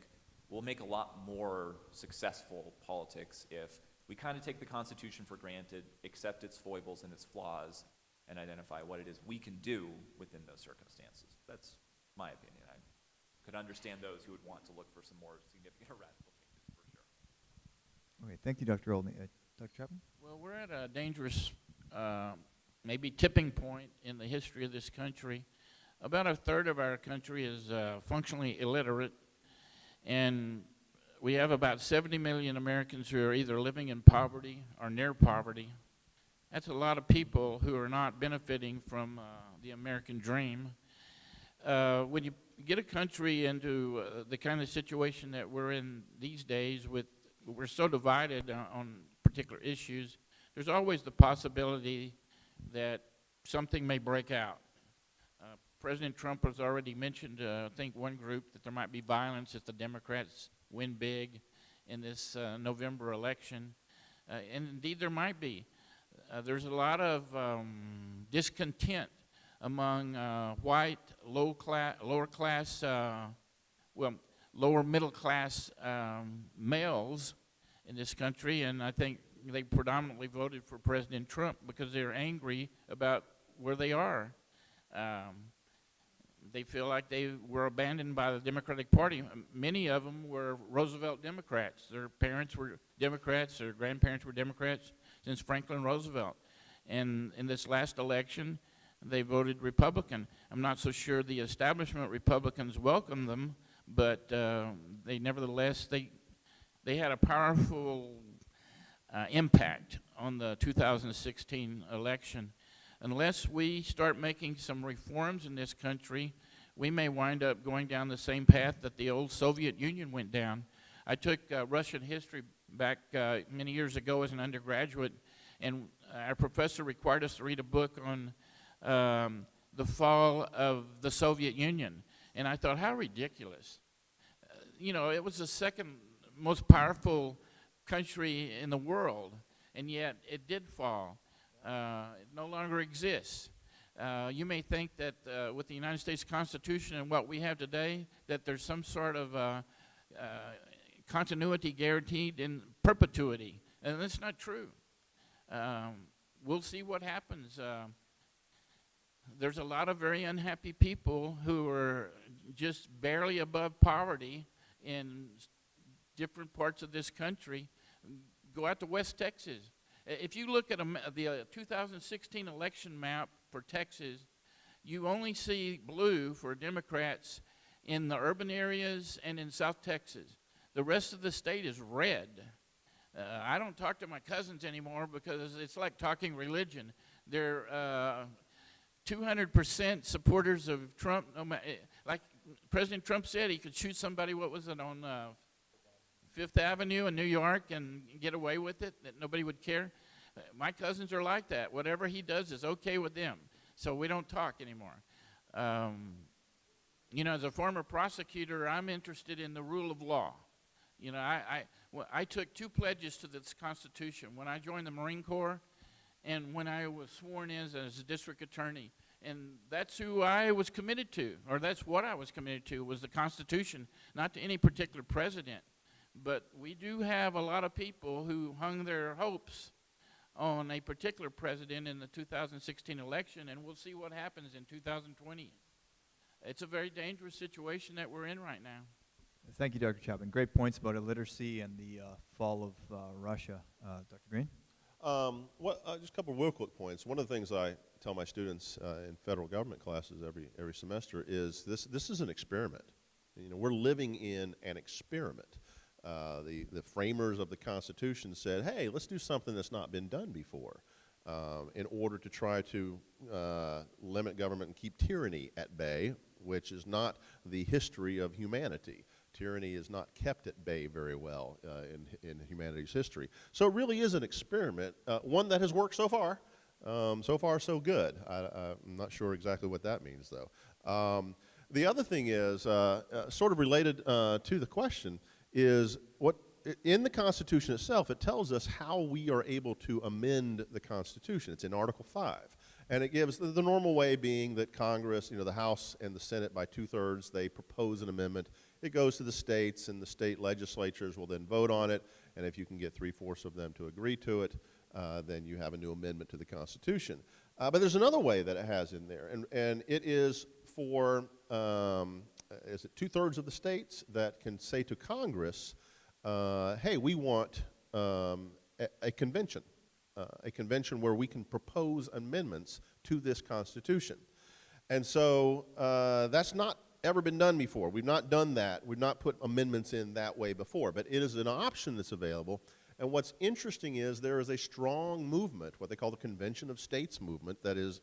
we'll make a lot more successful politics if we kind of take the Constitution for granted, accept its foibles and its flaws, and identify what it is we can do within those circumstances. That's my opinion. I could understand those who would want to look for some more significant or radical changes, for sure. Okay, thank you, Dr. Olney. Dr. Chapman? Well, we're at a dangerous, maybe tipping point in the history of this country. About a third of our country is functionally illiterate, and we have about 70 million Americans who are either living in poverty or near poverty. That's a lot of people who are not benefiting from the American dream. When you get a country into the kind of situation that we're in these days, we're so divided on particular issues, there's always the possibility that something may break out. President Trump has already mentioned, I think one group, that there might be violence if the Democrats win big in this November election. And indeed there might be. There's a lot of discontent among white, lower middle class males in this country, and I think they predominantly voted for President Trump because they're angry about where they are. They feel like they were abandoned by the Democratic Party. Many of them were Roosevelt Democrats. Their parents were Democrats, their grandparents were Democrats. since Franklin Roosevelt. And in this last election, they voted Republican. I'm not so sure the establishment Republicans welcomed them, but they nevertheless, they had a powerful impact on the 2016 election. Unless we start making some reforms in this country, we may wind up going down the same path that the old Soviet Union went down. I took Russian history back many years ago as an undergraduate, and our professor required us to read a book on the fall of the Soviet Union. And I thought, how ridiculous. You know, it was the second most powerful country in the world, and yet it did fall. It no longer exists. You may think that with the United States Constitution and what we have today, that there's some sort of continuity guaranteed in perpetuity, and that's not true. We'll see what happens. There's a lot of very unhappy people who are just barely above poverty in different parts of this country. Go out to West Texas. If you look at the 2016 election map for Texas, you only see blue for Democrats in the urban areas and in South Texas. The rest of the state is red. I don't talk to my cousins anymore because it's like talking religion. They're 200% supporters of Trump. Like President Trump said, he could shoot somebody, what was it, on Fifth Avenue in New York and get away with it, that nobody would care. My cousins are like that. Whatever he does is okay with them. So we don't talk anymore. You know, as a former prosecutor, I'm interested in the rule of law. You know, I took 2 pledges to this Constitution when I joined the Marine Corps and when I was sworn in as a district attorney. And that's who I was committed to, or that's what I was committed to, was the Constitution, not to any particular president. But we do have a lot of people who hung their hopes on a particular president in the 2016 election, and we'll see what happens in 2020. It's a very dangerous situation that we're in right now. Thank you, Dr. Chapman. Great points about illiteracy and the fall of Russia. Dr. Greene? Just a couple of real quick points. One of the things I tell my students in federal government classes every semester is this is an experiment. You know, we're living in an experiment. The framers of the Constitution said, hey, let's do something that's not been done before in order to try to limit government and keep tyranny at bay, which is not the history of humanity. Tyranny is not kept at bay very well in humanity's history. So it really is an experiment, one that has worked so far. So far, so good. I'm not sure exactly what that means, though. The other thing is, sort of related to the question, is what in the Constitution itself, it tells us how we are able to amend the Constitution. It's in Article 5. And it gives the normal way being that Congress, you know, the House and the Senate by 2/3, they propose an amendment. It goes to the states, and the state legislatures will then vote on it. And if you can get 3/4 of them to agree to it, then you have a new amendment to the Constitution. But there's another way that it has in there, and it is for, is it 2/3 of the states that can say to Congress, hey, we want a convention where we can propose amendments to this Constitution. And so that's not ever been done before. We've not done that. We've not put amendments in that way before, but it is an option that's available. And what's interesting is there is a strong movement, what they call the Convention of States movement, that is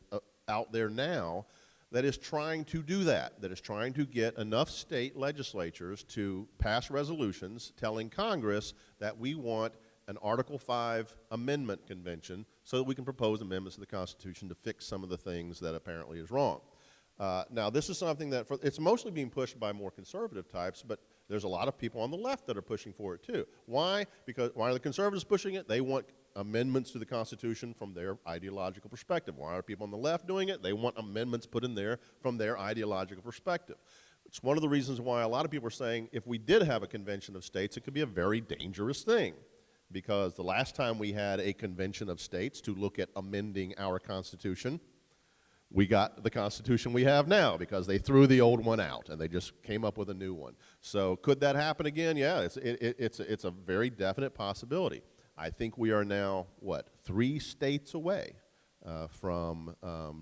out there now, that is trying to do that is trying to get enough state legislatures to pass resolutions telling Congress that we want an Article 5 amendment convention so that we can propose amendments to the Constitution to fix some of the things that apparently is wrong. Now, this is something that, it's mostly being pushed by more conservative types, but there's a lot of people on the left that are pushing for it too. Why? Because why are the conservatives pushing it? They want amendments to the Constitution from their ideological perspective. Why are people on the left doing it? They want amendments put in there from their ideological perspective. It's one of the reasons why a lot of people are saying if we did have a convention of states, it could be a very dangerous thing. Because the last time we had a convention of states to look at amending our Constitution, we got the Constitution we have now because they threw the old one out and they just came up with a new one. So could that happen again? Yeah, it's a very definite possibility. I think we are now, what, 3 states away from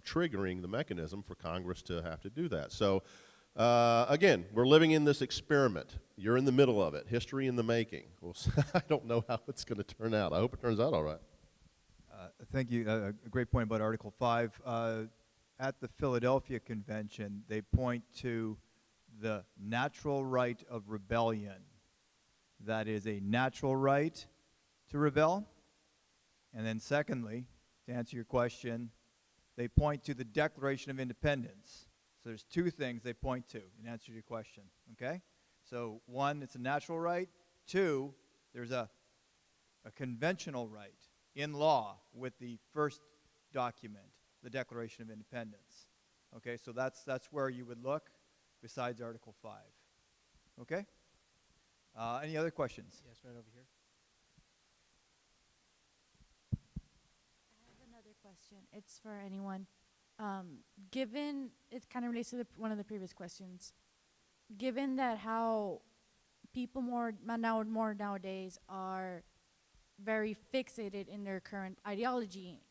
triggering the mechanism for Congress to have to do that. So again, we're living in this experiment. You're in the middle of it, history in the making. Well, I don't know how it's going to turn out. I hope it turns out all right. Thank you. A great point about Article 5. At the Philadelphia Convention, they point to the natural right of rebellion. That is a natural right to rebel. And then secondly, to answer your question, they point to the Declaration of Independence. So there's 2 things they point to in answer to your question, okay? So 1, it's a natural right. 2, there's a conventional right in law with the first document, the Declaration of Independence. Okay, so that's where you would look besides Article 5. Okay? Any other questions? Yes, right over here. I have another question. It's for anyone. Given, it kind of relates to one of the previous questions. Given that how people more nowadays are very fixated in their current ideology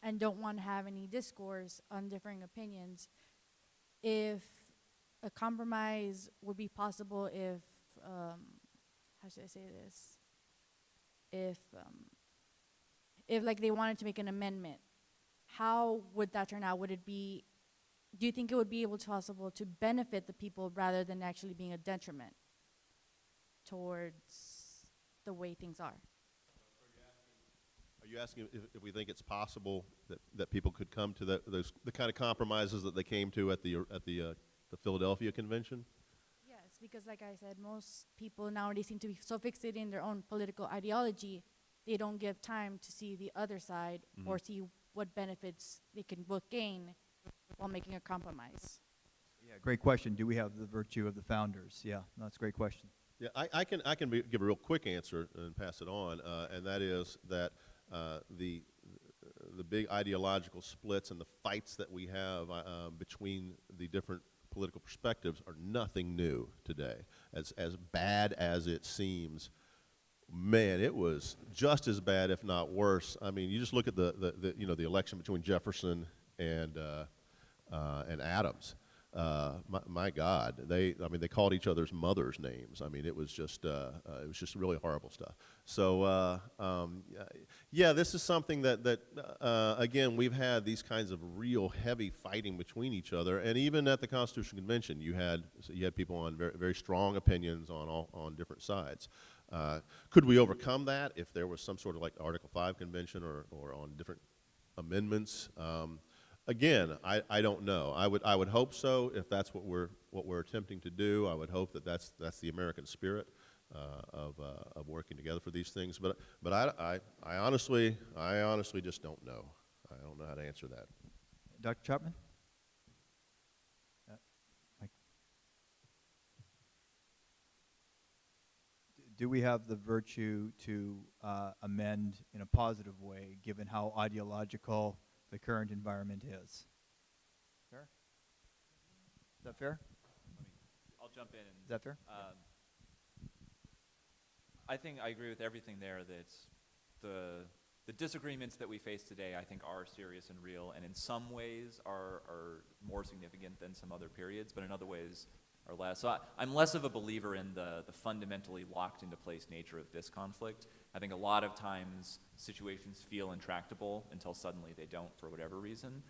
and don't want to have any discourse on differing opinions, if a compromise would be possible if, how should I say this? If like they wanted to make an amendment, how would that turn out? Would it be, do you think it would be possible to benefit the people rather than actually being a detriment towards the way things are? Are you asking if we think it's possible that people could come to the kind of compromises that they came to at the Philadelphia Convention? Yes, because like I said, most people nowadays seem to be so fixated in their own political ideology, they don't give time to see the other side or see what benefits they can both gain while making a compromise. Yeah, great question. Do we have the virtue of the founders? Yeah, that's a great question. Yeah, I can give a real quick answer and pass it on, and that is that the big ideological splits and the fights that we have between the different political perspectives are nothing new today. As bad as it seems, man, it was just as bad, if not worse. I mean, you just look at the election between Jefferson and Adams. My God, they called each other's mothers' names. I mean, it was just really horrible stuff. So yeah, this is something that again, we've had these kinds of real heavy fighting between each other, and even at the Constitutional Convention, you had people on very, very strong opinions on different sides. Could we overcome that if there was some sort of like Article 5 convention or on different amendments? Again, I don't know. I would hope so. If that's what we're attempting to do, I would hope that that's the American spirit of working together for these things. But I honestly just don't know. I don't know how to answer that. Dr. Chapman? Do we have the virtue to amend in a positive way, given how ideological the current environment is? Fair? Is that fair? I'll jump in. Is that fair? I think I agree with everything there. That the disagreements that we face today, I think, are serious and real, and in some ways are more significant than some other periods, but in other ways are less. So I'm less of a believer in the fundamentally locked into place nature of this conflict. I think a lot of times situations feel intractable until suddenly they don't for whatever reason.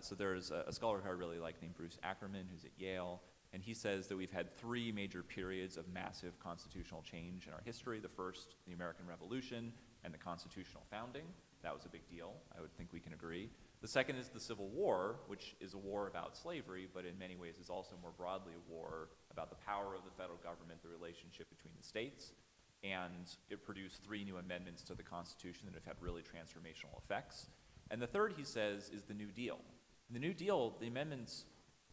So there's a scholar who I really like named Bruce Ackerman, who's at Yale, and he says that we've had 3 major periods of massive constitutional change in our history. The first, the American Revolution and the constitutional founding. That was a big deal. I would think we can agree. The second is the Civil War, which is a war about slavery, but in many ways is also more broadly a war about the power of the federal government, the relationship between the states, and it produced 3 new amendments to the Constitution that have had really transformational effects. And the third, he says, is the New Deal. In the New Deal, the amendments,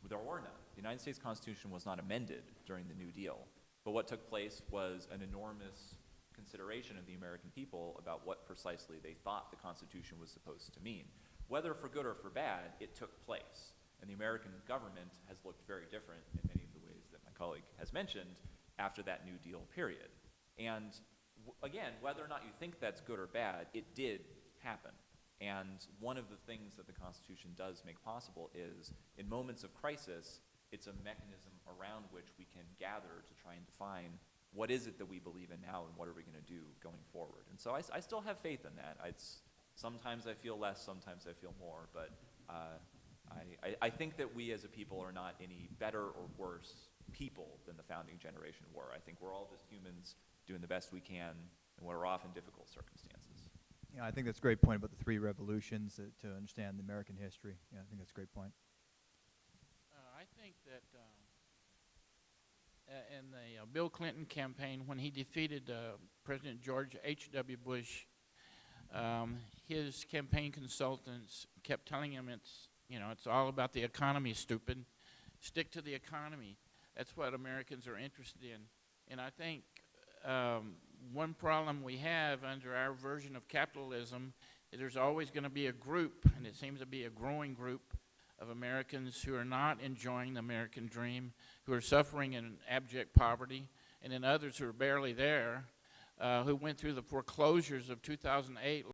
there were none. The United States Constitution was not amended during the New Deal, but what took place was an enormous consideration of the American people about what precisely they thought the Constitution was supposed to mean. Whether for good or for bad, it took place. And the American government has looked very different in many of the ways that my colleague has mentioned after that New Deal period. And again, whether or not you think that's good or bad, it did happen. And one of the things that the Constitution does make possible is, in moments of crisis, it's a mechanism around which we can gather to try and define what is it that we believe in now and what are we going to do going forward. And so I still have faith in that. Sometimes I feel less, sometimes I feel more, but I think that we as a people are not any better or worse people than the founding generation were. I think we're all just humans doing the best we can, and we're often difficult circumstances. Yeah, I think that's a great point about the three revolutions to understand the American history. Yeah, I think that's a great point. I think that in the Bill Clinton campaign, when he defeated President George H.W. Bush, his campaign consultants kept telling him it's all about the economy, stupid. Stick to the economy. That's what Americans are interested in. And I think one problem we have under our version of capitalism is there's always going to be a group, and it seems to be a growing group, of Americans who are not enjoying the American dream, who are suffering in abject poverty, and then others who are barely there, who went through the foreclosures of 2008.